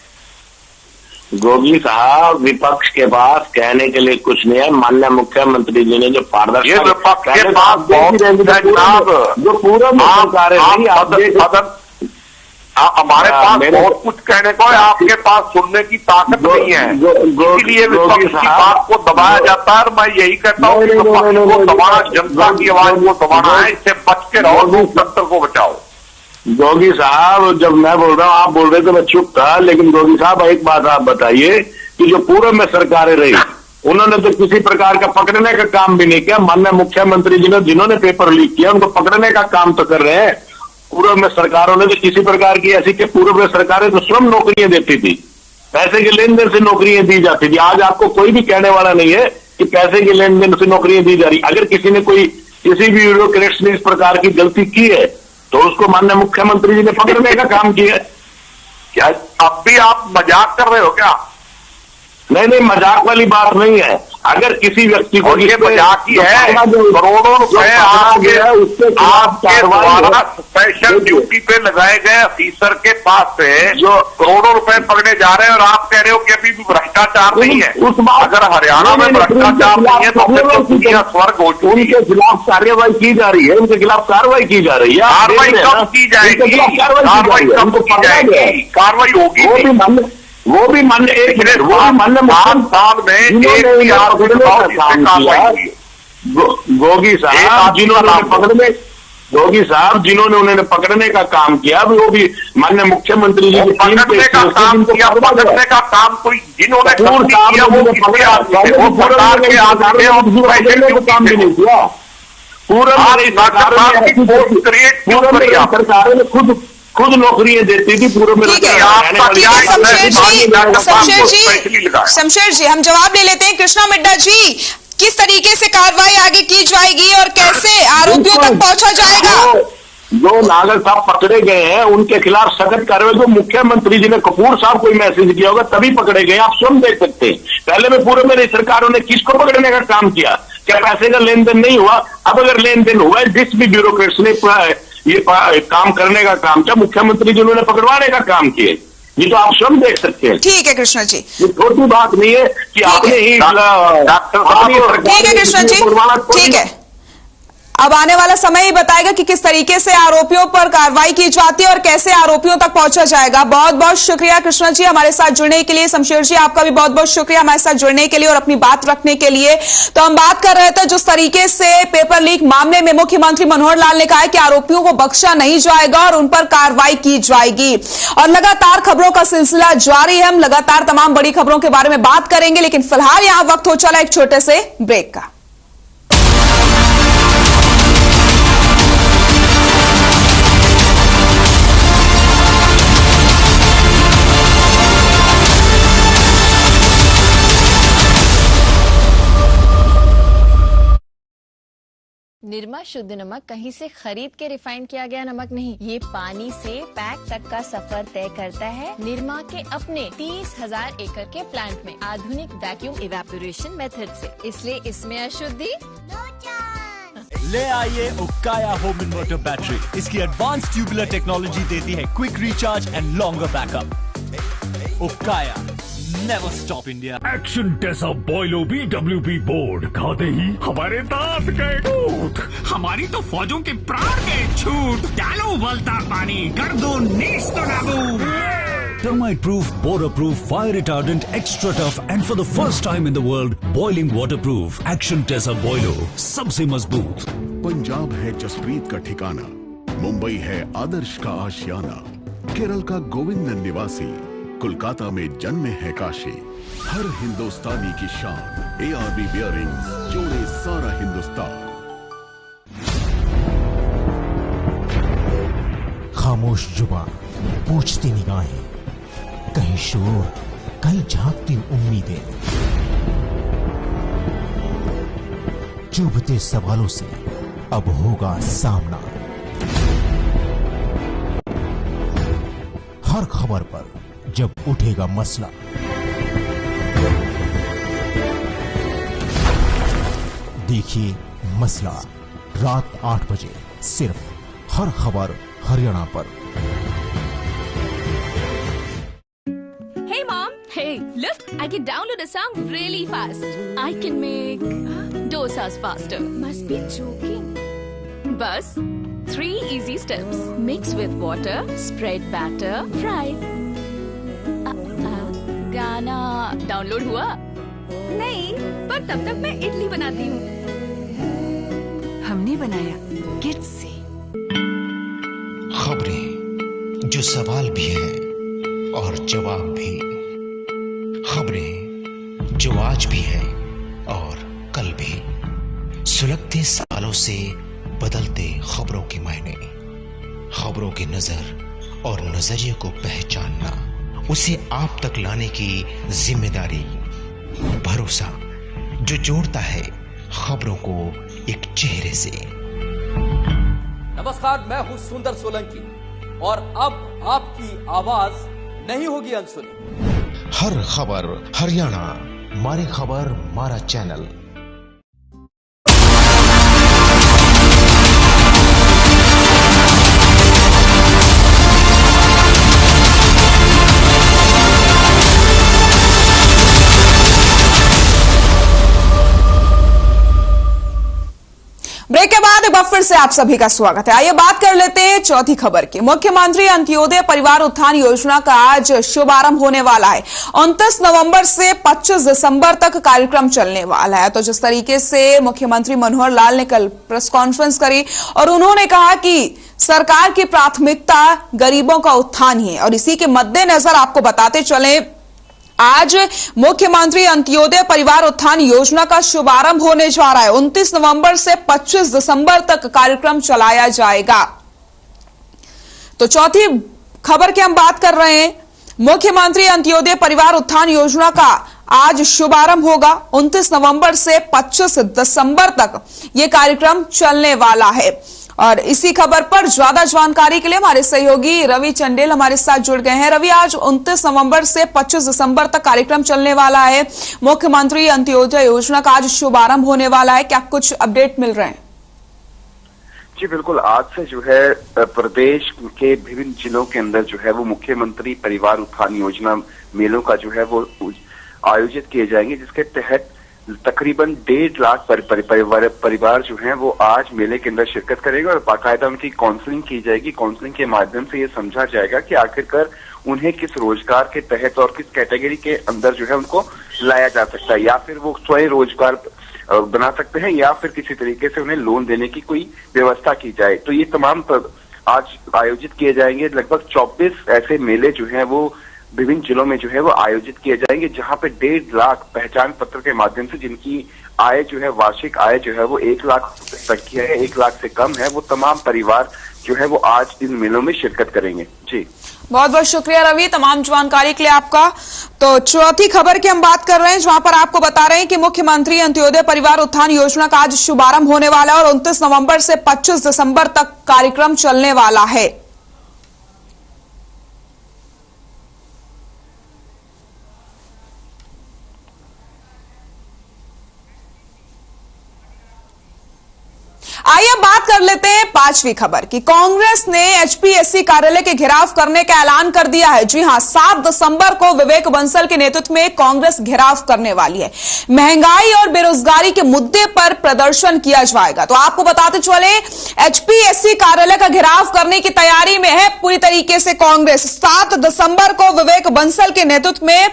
गोगी साहब, विपक्ष के पास कहने के लिए कुछ नहीं है। माननीय मुख्यमंत्री जी ने जो पारदर्शिता, ये विपक्ष के पास बहुत जो पूरा हमारे पास बहुत कुछ कहने को है, आपके पास सुनने की ताकत नहीं है, इसीलिए विपक्ष की बात को दबाया जाता है। और मैं यही कहता हूँ कि विपक्ष को दबाना, जनता की आवाज को दबाना है, इससे बच के रहो, लोकतंत्र को बचाओ। गोगी साहब, जब मैं बोल रहा हूँ, आप बोल रहे थे मैं चुप था, लेकिन गोगी साहब एक बात आप बताइए कि जो पूर्व में सरकारें रही उन्होंने तो किसी प्रकार का पकड़ने का काम भी नहीं किया। माननीय मुख्यमंत्री जी ने जिन्होंने पेपर लीक किया उनको पकड़ने का काम तो कर रहे हैं। पूर्व में सरकारों ने तो किसी प्रकार की ऐसी कि पूर्व में सरकारें तो स्वयं नौकरियां देती थी, पैसे के लेन देन से नौकरियां दी जाती थी। आज आपको कोई भी कहने वाला नहीं है कि पैसे के लेन देन से नौकरियां दी जा रही। अगर किसी ने कोई किसी भी ब्यूरोक्रेट्स ने इस प्रकार की गलती की है तो उसको माननीय मुख्यमंत्री जी ने पकड़ने का काम किया है। क्या अब भी आप मजाक कर रहे हो क्या? नहीं, मजाक वाली बात नहीं है। अगर किसी व्यक्ति को ये मजाक ही है, करोड़ों रुपए आपके द्वारा स्पेशल ड्यूटी पे लगाए गए ऑफिसर के पास से जो करोड़ों रुपए पकड़े जा रहे हैं और आप कह रहे हो कि अभी भी भ्रष्टाचार नहीं है। अगर हरियाणा में भ्रष्टाचार नहीं है तो फिर तो दुनिया स्वर्ग हो चुकी है। उनके खिलाफ कार्रवाई की जा रही है, उनके खिलाफ कार्रवाई की जा रही है। कार्रवाई कब की जाएगी? कार्रवाई कब की जाएगी? कार्रवाई होगी वो भी मान्य एक मिनट, वो भी मान्य 5 साल में एक गोगी साहब जिन्होंने उन्हें पकड़ने का काम किया, वो भी माननीय मुख्यमंत्री जी पकड़ने का काम किया। पकड़ने का काम कोई जिन्होंने किया वो सरकार के आधार पर काम भी नहीं किया। सरकारों ने खुद नौकरियां देती थी पूर्व में। शमशेर जी, हम जवाब ले लेते हैं। कृष्णा मिड्ढा जी, किस तरीके से कार्रवाई आगे की जाएगी और कैसे आरोपियों तक पहुंचा जाएगा? जो नागर साहब पकड़े गए हैं उनके खिलाफ सख्त कार्रवाई। जो मुख्यमंत्री जी ने कपूर साहब को मैसेज किया होगा तभी पकड़े गए, आप स्वयं देख सकते हैं। पहले में पूर्व में सरकारों ने किसको पकड़ने का काम किया? क्या पैसे का लेन देन नहीं हुआ? अब अगर लेन देन हुआ है, जिस भी ब्यूरोक्रेट्स ने ये काम करने का काम किया, मुख्यमंत्री जी उन्होंने पकड़वाने का काम किए। ये तो आप स्वयं देख सकते हैं। ठीक है कृष्णा जी, ये छोटी बात नहीं है कि आपने ही ठीक है कृष्णा जी, ठीक है। अब आने वाला समय ही बताएगा कि किस तरीके से आरोपियों पर कार्रवाई की जाती है और कैसे आरोपियों तक पहुंचा जाएगा। बहुत बहुत शुक्रिया कृष्णा जी हमारे साथ जुड़ने के लिए। शमशेर जी, आपका भी बहुत बहुत शुक्रिया हमारे साथ जुड़ने के लिए और अपनी बात रखने के लिए। तो हम बात कर रहे थे जिस तरीके से पेपर लीक मामले में मुख्यमंत्री मनोहर लाल ने कहा है कि आरोपियों को बख्शा नहीं जाएगा और उन पर कार्रवाई की जाएगी। और लगातार खबरों का सिलसिला जारी है, हम लगातार तमाम बड़ी खबरों के बारे में बात करेंगे, लेकिन फिलहाल यहां वक्त हो चला एक छोटे से ब्रेक का। निरमा शुद्ध नमक कहीं से खरीद के रिफाइन किया गया नमक नहीं, ये पानी से पैक तक का सफर तय करता है निरमा के अपने 30,000 एकड़ के प्लांट में आधुनिक वैक्यूम इवेपोरेशन मेथड से। इसलिए इसमें अशुद्धि ले आइए उक्काया होम इन्वर्टर बैटरी। इसकी एडवांस ट्यूबुलर टेक्नोलॉजी देती है quick recharge and longer backup. उक्काया नेवर स्टॉप इंडिया। एक्शन टेसा बॉयलो BWP बोर्ड खाते ही हमारे दांत गए टूट, हमारी तो फौजों के प्राण गए छूट। डालो उबलता पानी, कर दो नीस्त नाबूद। Termite proof, border proof, fire retardant, extra tough and for the first time in the world, boiling waterproof. Action Tesa Boilo, सबसे मजबूत। पंजाब है जसप्रीत का ठिकाना, मुंबई है आदर्श का आशियाना, केरल का गोविंदन निवासी, कोलकाता में जन्मे है काशी। हर हिंदुस्तानी की शान ARB बियरिंग्स जोड़े सारा हिंदुस्तान। खामोश जुबान, पूछती निगाहें, कहीं शोर, कहीं झांकती उम्मीदें, चुभते सवालों से अब होगा सामना। हर खबर पर जब उठेगा मसला, देखिए मसला रात 8 बजे सिर्फ हर खबर हरियाणा पर। Hey mom, hey, look, I can download a song really fast. I can make dosas faster. Must be joking. बस 3 easy steps. Mix with water, spread batter, fry. गाना डाउनलोड हुआ? नहीं, पर तब तक मैं इडली बनाती हूँ। हमने बनाया किड्स से। खबरें जो सवाल भी है और जवाब भी, खबरें जो आज भी है और कल भी, सुलगते सालों से बदलते खबरों के मायने, खबरों की नजर और नजरिए को पहचानना, उसे आप तक लाने की जिम्मेदारी, भरोसा जो जोड़ता है खबरों को एक चेहरे से। नमस्कार, मैं हूं सुंदर सोलंकी और अब आपकी आवाज नहीं होगी अनसुनी। हर खबर हरियाणा, मारी खबर मारा चैनल। ब्रेक के बाद एक बार फिर से आप सभी का स्वागत है। आइए बात कर लेते हैं चौथी खबर की। मुख्यमंत्री अंत्योदय परिवार उत्थान योजना का आज शुभारंभ होने वाला है। 29 नवंबर से 25 दिसंबर तक कार्यक्रम चलने वाला है। तो जिस तरीके से मुख्यमंत्री मनोहर लाल ने कल प्रेस कॉन्फ्रेंस करी और उन्होंने कहा कि सरकार की प्राथमिकता गरीबों का उत्थान ही है, और इसी के मद्देनजर आपको बताते चले आज मुख्यमंत्री अंत्योदय परिवार उत्थान योजना का शुभारंभ होने जा रहा है। 29 नवंबर से 25 दिसंबर तक कार्यक्रम चलाया जाएगा। तो चौथी खबर की हम बात कर रहे हैं। मुख्यमंत्री अंत्योदय परिवार उत्थान योजना का आज शुभारंभ होगा। 29 नवंबर से 25 दिसंबर तक यह कार्यक्रम चलने वाला है। और इसी खबर पर ज्यादा जानकारी के लिए हमारे सहयोगी रवि चंडेल हमारे साथ जुड़ गए हैं। रवि, आज 29 नवंबर से 25 दिसंबर तक कार्यक्रम चलने वाला है। मुख्यमंत्री अंत्योदय योजना का आज शुभारंभ होने वाला है। क्या कुछ अपडेट मिल रहे हैं? जी बिल्कुल, आज से जो है प्रदेश के विभिन्न जिलों के अंदर जो है वो मुख्यमंत्री परिवार उत्थान योजना मेलों का जो है वो आयोजित किए जाएंगे, जिसके तहत तकरीबन 1.5 लाख परिवार जो हैं वो आज मेले के अंदर शिरकत करेंगे और बाकायदा उनकी काउंसलिंग की जाएगी। काउंसलिंग के माध्यम से ये समझा जाएगा कि आखिरकार उन्हें किस रोजगार के तहत और किस कैटेगरी के अंदर जो है उनको लाया जा सकता है, या फिर वो स्वयं रोजगार बना सकते हैं या फिर किसी तरीके से उन्हें लोन देने की कोई व्यवस्था की जाए। तो ये तमाम आज आयोजित किए जाएंगे। लगभग 24 ऐसे मेले जो हैं वो विभिन्न जिलों में जो है वो आयोजित किए जाएंगे, जहां पे 1.5 लाख पहचान पत्र के माध्यम से जिनकी आय जो है वार्षिक आय जो है वो 1 लाख तक की है, 1 लाख से कम है, वो तमाम परिवार जो है वो आज इन मेलों में शिरकत करेंगे। जी बहुत बहुत शुक्रिया रवि, तमाम जानकारी के लिए आपका। तो चौथी खबर की हम बात कर रहे हैं, जहां पर आपको बता रहे हैं कि मुख्यमंत्री अंत्योदय परिवार उत्थान योजना का आज शुभारंभ होने वाला है और 29 नवंबर से 25 दिसंबर तक कार्यक्रम चलने वाला है। आइए बात कर लेते हैं पांचवी खबर की। कांग्रेस ने एचपीएससी कार्यालय के घेराव करने का ऐलान कर दिया है। जी हां, 7 दिसंबर को विवेक बंसल के नेतृत्व में कांग्रेस घेराव करने वाली है। महंगाई और बेरोजगारी के मुद्दे पर प्रदर्शन किया जाएगा। तो आपको बताते चले, एचपीएससी कार्यालय का घेराव करने की तैयारी में है पूरी तरीके से कांग्रेस। 7 दिसंबर को विवेक बंसल के नेतृत्व में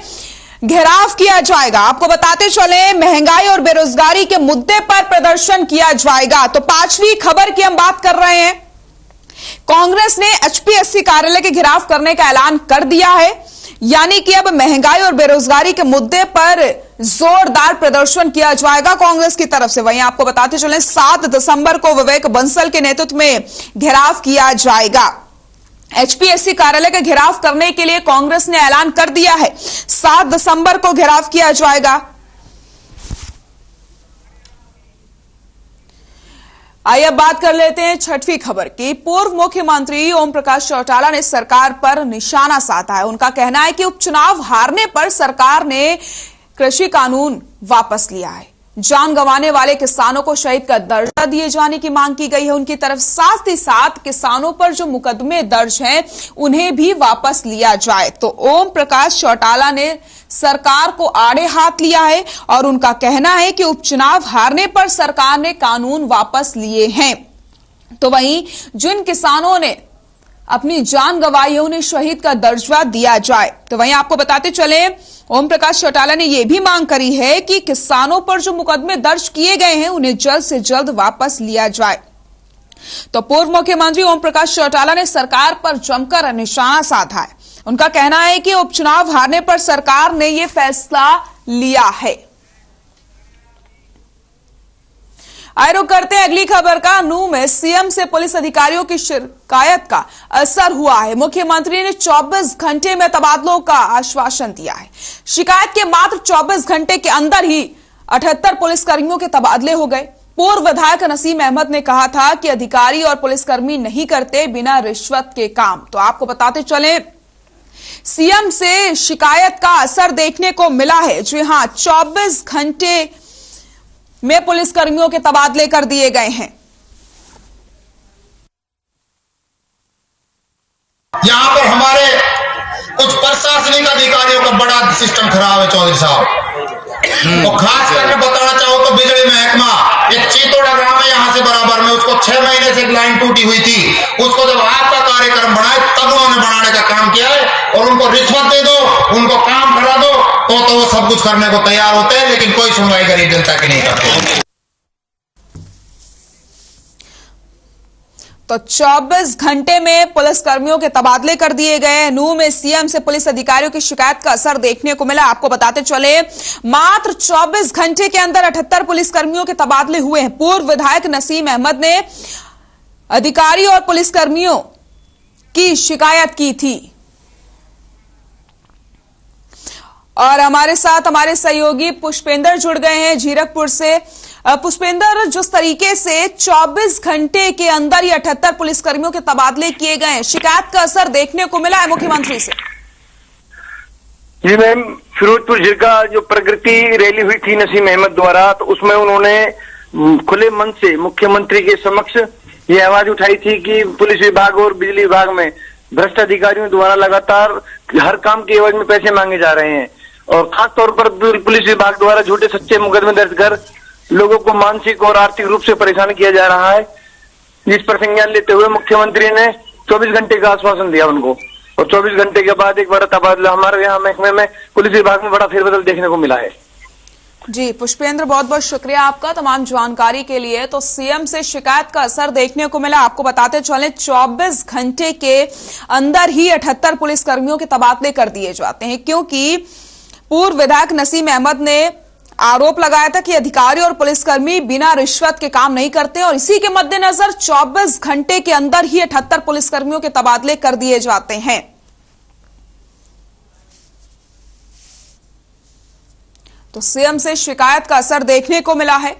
घेराव किया जाएगा। आपको बताते चले, महंगाई और बेरोजगारी के मुद्दे पर प्रदर्शन किया जाएगा। तो पांचवी खबर की हम बात कर रहे हैं। कांग्रेस ने एचपीएससी कार्यालय के घेराव करने का ऐलान कर दिया है, यानी कि अब महंगाई और बेरोजगारी के मुद्दे पर जोरदार प्रदर्शन किया जाएगा कांग्रेस की तरफ से। वहीं आपको बताते चले, 7 दिसंबर को विवेक बंसल के नेतृत्व में घेराव किया जाएगा। एचपीएससी कार्यालय का घेराव करने के लिए कांग्रेस ने ऐलान कर दिया है। 7 दिसंबर को घेराव किया जाएगा। आइए बात कर लेते हैं छठवीं खबर की। पूर्व मुख्यमंत्री ओम प्रकाश चौटाला ने सरकार पर निशाना साधा है। उनका कहना है कि उपचुनाव हारने पर सरकार ने कृषि कानून वापस लिया है। जान गंवाने वाले किसानों को शहीद का दर्जा दिए जाने की मांग की गई है उनकी तरफ। साथ ही साथ किसानों पर जो मुकदमे दर्ज हैं उन्हें भी वापस लिया जाए। तो ओम प्रकाश चौटाला ने सरकार को आड़े हाथ लिया है और उनका कहना है कि उपचुनाव हारने पर सरकार ने कानून वापस लिए हैं। तो वहीं जिन किसानों ने अपनी जान गंवाई है उन्हें शहीद का दर्जा दिया जाए। तो वहीं आपको बताते चले ओम प्रकाश चौटाला ने यह भी मांग करी है कि किसानों पर जो मुकदमे दर्ज किए गए हैं उन्हें जल्द से जल्द वापस लिया जाए। तो पूर्व मुख्यमंत्री ओम प्रकाश चौटाला ने सरकार पर जमकर निशाना साधा है। उनका कहना है कि उपचुनाव हारने पर सरकार ने यह फैसला लिया है। आए रुक करते हैं अगली खबर का। नूंह में सीएम से पुलिस अधिकारियों की शिकायत का असर हुआ है। मुख्यमंत्री ने 24 घंटे में तबादलों का आश्वासन दिया है। शिकायत के मात्र 24 घंटे के अंदर ही 78 पुलिसकर्मियों के तबादले हो गए। पूर्व विधायक नसीम अहमद ने कहा था कि अधिकारी और पुलिसकर्मी नहीं करते बिना रिश्वत के काम। तो आपको बताते चले सीएम से शिकायत का असर देखने को मिला है। जी हां, 24 घंटे में पुलिसकर्मियों के तबादले कर दिए गए हैं। यहां पर हमारे कुछ प्रशासनिक अधिकारियों का बड़ा सिस्टम खराब है चौधरी साहब। और खास करके बताना चाहूँ तो बिजली महकमा, एक चीतोड़ा ग्राम है यहाँ से बराबर में, उसको 6 महीने से लाइन टूटी हुई थी। उसको जब आपका कार्यक्रम बनाए तब उन्होंने बनाने का काम किया है। और उनको रिश्वत दे दो, उनको काम करा दो तो वो सब कुछ करने को तैयार होते हैं, लेकिन कोई सुनवाई गरीब जनता की नहीं करते। तो 24 घंटे में पुलिसकर्मियों के तबादले कर दिए गए। नूंह में सीएम से पुलिस अधिकारियों की शिकायत का असर देखने को मिला। आपको बताते चले मात्र 24 घंटे के अंदर 78 पुलिसकर्मियों के तबादले हुए हैं। पूर्व विधायक नसीम अहमद ने अधिकारी और पुलिसकर्मियों की शिकायत की थी। और हमारे साथ हमारे सहयोगी पुष्पेंद्र जुड़ गए हैं जीरकपुर से। पुष्पेंद्र, जिस तरीके से 24 घंटे के अंदर ही 78 पुलिसकर्मियों के तबादले किए गए हैं, शिकायत का असर देखने को मिला है मुख्यमंत्री से। जी मैम, फिरोजपुर जिला जो प्रगति रैली हुई थी नसीम अहमद द्वारा, तो उसमें उन्होंने खुले मन से मुख्यमंत्री के समक्ष ये आवाज उठाई थी कि पुलिस विभाग और बिजली विभाग में भ्रष्ट अधिकारियों द्वारा लगातार हर काम के एवज में पैसे मांगे जा रहे हैं। और खास तौर पर पुलिस विभाग द्वारा झूठे सच्चे मुकदमे दर्ज कर लोगों को मानसिक और आर्थिक रूप से परेशान किया जा रहा है। जिस पर संज्ञान लेते हुए मुख्यमंत्री ने 24 घंटे का आश्वासन दिया उनको। और 24 घंटे के बाद एक बार तबादला हमारे यहाँ महकमे में पुलिस विभाग में बड़ा फेरबदल देखने को मिला है। जी पुष्पेंद्र, बहुत बहुत शुक्रिया आपका तमाम जानकारी के लिए। तो सीएम से शिकायत का असर देखने को मिला। आपको बताते चले 24 घंटे के अंदर ही 78 पुलिसकर्मियों के तबादले कर दिए जाते हैं, क्योंकि पूर्व विधायक नसीम अहमद ने आरोप लगाया था कि अधिकारी और पुलिसकर्मी बिना रिश्वत के काम नहीं करते। और इसी के मद्देनजर 24 घंटे के अंदर ही 78 पुलिसकर्मियों के तबादले कर दिए जाते हैं। तो सीएम से शिकायत का असर देखने को मिला है।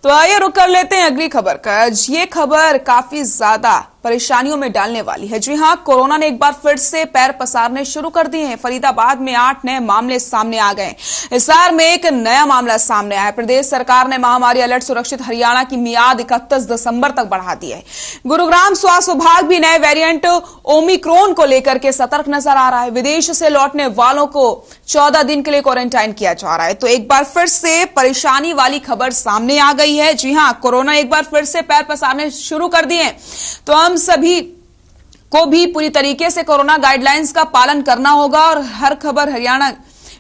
तो आइए रुक कर लेते हैं अगली खबर का। ये खबर काफी ज्यादा परेशानियों में डालने वाली है। जी हां, कोरोना ने एक बार फिर से पैर पसारने शुरू कर दिए हैं। फरीदाबाद में 8 नए मामले सामने आ गए। हिसार में एक नया मामला सामने आया। प्रदेश सरकार ने महामारी अलर्ट सुरक्षित हरियाणा की मियाद 31 दिसंबर तक बढ़ा दी है। गुरुग्राम स्वास्थ्य विभाग भी नए वेरिएंट ओमिक्रॉन को लेकर के सतर्क नजर आ रहा है। विदेश से लौटने वालों को 14 दिन के लिए क्वारंटाइन किया जा रहा है। तो एक बार फिर से परेशानी वाली खबर सामने आ गई है। जी हां, कोरोना एक बार फिर से पैर पसारने शुरू कर दिए। तो हम सभी को भी पूरी तरीके से कोरोना गाइडलाइंस का पालन करना होगा। और हर खबर हरियाणा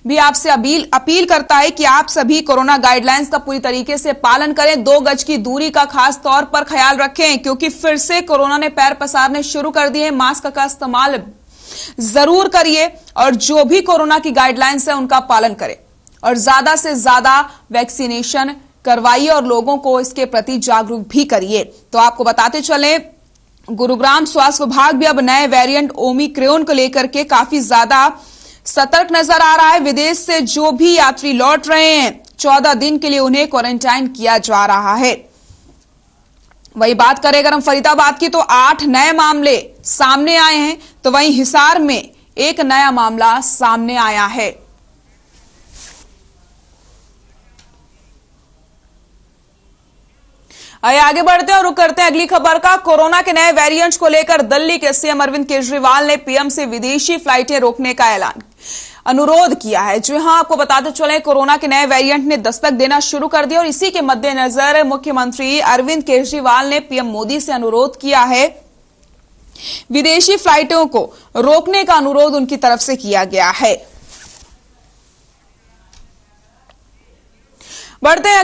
भी आपसे अपील करता है कि आप सभी कोरोना गाइडलाइंस का पूरी तरीके से पालन करें। 2 गज की दूरी का खास तौर पर ख्याल रखें, क्योंकि फिर से कोरोना ने पैर पसारने शुरू कर दिए। मास्क का इस्तेमाल जरूर करिए और जो भी कोरोना की गाइडलाइंस है उनका पालन करें। और ज्यादा से ज्यादा वैक्सीनेशन करवाइए और लोगों को इसके प्रति जागरूक भी करिए। तो आपको बताते चले गुरुग्राम स्वास्थ्य विभाग भी अब नए वेरिएंट ओमिक्रॉन को लेकर के काफी ज्यादा सतर्क नजर आ रहा है। विदेश से जो भी यात्री लौट रहे हैं 14 दिन के लिए उन्हें क्वारंटाइन किया जा रहा है। वही बात करें अगर हम फरीदाबाद की, तो 8 नए मामले सामने आए हैं। तो वहीं हिसार में एक नया मामला सामने आया है। आइए आगे बढ़ते हैं और रुक करते हैं अगली खबर का। कोरोना के नए वेरिएंट्स को लेकर दिल्ली के सीएम अरविंद केजरीवाल ने पीएम से विदेशी फ्लाइटें रोकने का ऐलान। अनुरोध किया है। जी हां, आपको बताते चले कोरोना के नए वेरिएंट ने दस्तक देना शुरू कर दिया और इसी के मद्देनजर मुख्यमंत्री अरविंद केजरीवाल ने पीएम मोदी से अनुरोध किया है। विदेशी फ्लाइटों को रोकने का अनुरोध उनकी तरफ से किया गया है। बढ़ते हैं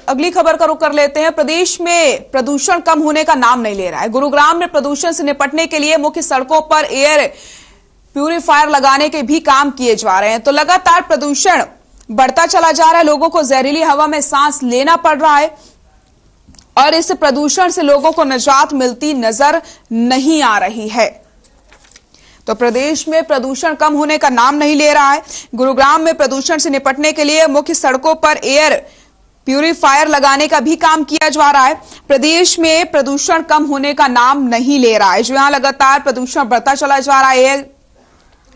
अगली खबर का रुख कर लेते हैं। प्रदेश में प्रदूषण कम होने का नाम नहीं ले रहा है। गुरुग्राम में प्रदूषण से निपटने के लिए मुख्य सड़कों पर एयर प्यूरिफायर लगाने के भी काम किए जा रहे हैं। तो लगातार प्रदूषण बढ़ता चला जा रहा है। लोगों को जहरीली हवा में सांस लेना पड़ रहा है और इस प्रदूषण से लोगों को निजात मिलती नजर नहीं आ रही है। तो प्रदेश में प्रदूषण कम होने का नाम नहीं ले रहा है। गुरुग्राम में प्रदूषण से निपटने के लिए मुख्य सड़कों पर एयर प्यूरिफायर लगाने का भी काम किया जा रहा है। प्रदेश में प्रदूषण कम होने का नाम नहीं ले रहा है। जो यहां लगातार प्रदूषण बढ़ता चला जा रहा है,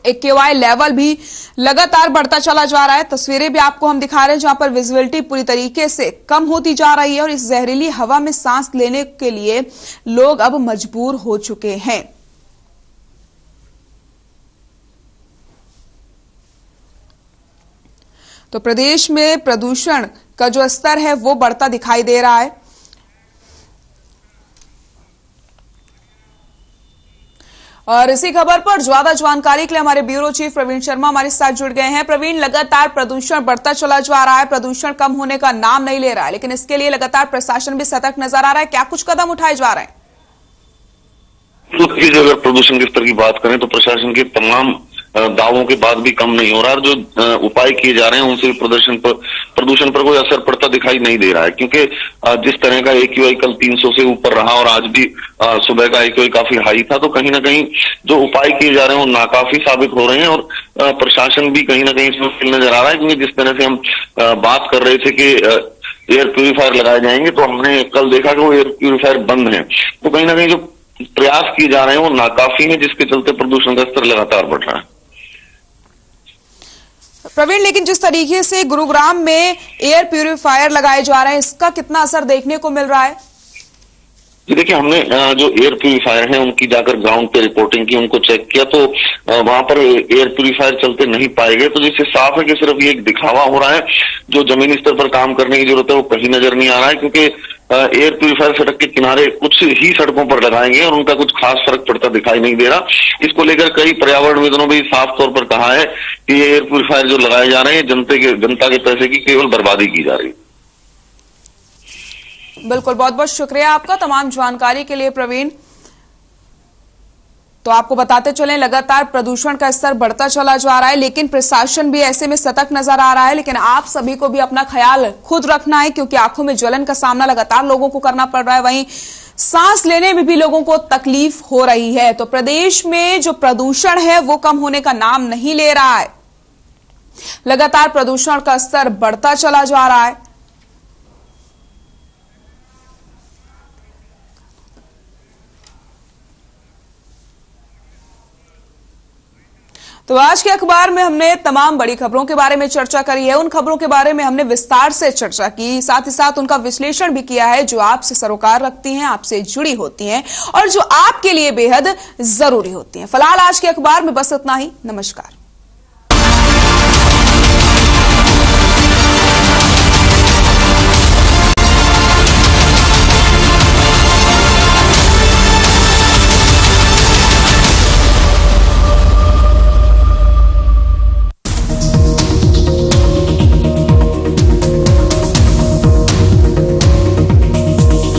AQI लेवल भी लगातार बढ़ता चला जा रहा है। तस्वीरें भी आपको हम दिखा रहे हैं जहां पर विजिबिलिटी पूरी तरीके से कम होती जा रही है और इस जहरीली हवा में सांस लेने के लिए लोग अब मजबूर हो चुके हैं। तो प्रदेश में प्रदूषण का जो स्तर है वो बढ़ता दिखाई दे रहा है। और इसी खबर पर ज्यादा जानकारी के लिए हमारे ब्यूरो चीफ प्रवीण शर्मा हमारे साथ जुड़ गए हैं। प्रवीण, लगातार प्रदूषण बढ़ता चला जा रहा है, प्रदूषण कम होने का नाम नहीं ले रहा है, लेकिन इसके लिए लगातार प्रशासन भी सतर्क नजर आ रहा है। क्या कुछ कदम उठाए जा रहे हैं? तो अगर प्रदूषण के स्तर की बात करें तो प्रशासन के तमाम दावों के बाद भी कम नहीं हो रहा है। जो उपाय किए जा रहे हैं उनसे प्रदूषण पर कोई असर पड़ता दिखाई नहीं दे रहा है, क्योंकि जिस तरह का AQI कल 300 से ऊपर रहा और आज भी सुबह का AQI काफी हाई था, तो कहीं ना कहीं जो उपाय किए जा रहे हैं वो नाकाफी साबित हो रहे हैं और प्रशासन भी कहीं ना कहीं इसमें फेल नजर आ रहा है। क्योंकि जिस तरह से हम बात कर रहे थे कि एयर प्यूरिफायर लगाए जाएंगे, तो हमने कल देखा कि वो एयर प्यूरिफायर बंद है। तो कहीं ना कहीं जो प्रयास किए जा रहे हैं वो नाकाफी है, जिसके चलते प्रदूषण का स्तर लगातार बढ़ रहा है। प्रवीण, लेकिन जिस तरीके से गुरुग्राम में एयर प्यूरिफायर लगाए जा रहे हैं, इसका कितना असर देखने को मिल रहा है? जी देखिए, हमने जो एयर प्यूरिफायर हैं उनकी जाकर ग्राउंड पे रिपोर्टिंग की, उनको चेक किया, तो वहां पर एयर प्यूरिफायर चलते नहीं पाए गए। तो जिससे साफ है कि सिर्फ ये एक दिखावा हो रहा है। जो जमीनी स्तर पर काम करने की जरूरत है वो कहीं नजर नहीं आ रहा है, क्योंकि एयर प्यूरिफायर सड़क के किनारे कुछ ही सड़कों पर लगाएंगे और उनका कुछ खास फर्क पड़ता दिखाई नहीं दे रहा। इसको लेकर कई पर्यावरणविदों ने भी साफ तौर पर कहा है कि ये एयर प्यूरिफायर जो लगाए जा रहे हैं जनता के पैसे की केवल बर्बादी की जा रही है। बिल्कुल, बहुत बहुत शुक्रिया आपका तमाम जानकारी के लिए प्रवीण। तो आपको बताते चलें, लगातार प्रदूषण का स्तर बढ़ता चला जा रहा है, लेकिन प्रशासन भी ऐसे में सतर्क नजर आ रहा है। लेकिन आप सभी को भी अपना ख्याल खुद रखना है, क्योंकि आंखों में ज्वलन का सामना लगातार लोगों को करना पड़ रहा है, वहीं सांस लेने में भी लोगों को तकलीफ हो रही है। तो प्रदेश में जो प्रदूषण है वो कम होने का नाम नहीं ले रहा है। लगातार प्रदूषण का स्तर बढ़ता चला जा रहा है। तो आज के अखबार में हमने तमाम बड़ी खबरों के बारे में चर्चा करी है। उन खबरों के बारे में हमने विस्तार से चर्चा की, साथ ही साथ उनका विश्लेषण भी किया है जो आपसे सरोकार रखती हैं, आपसे जुड़ी होती हैं और जो आपके लिए बेहद जरूरी होती हैं। फिलहाल आज के अखबार में बस इतना ही। नमस्कार।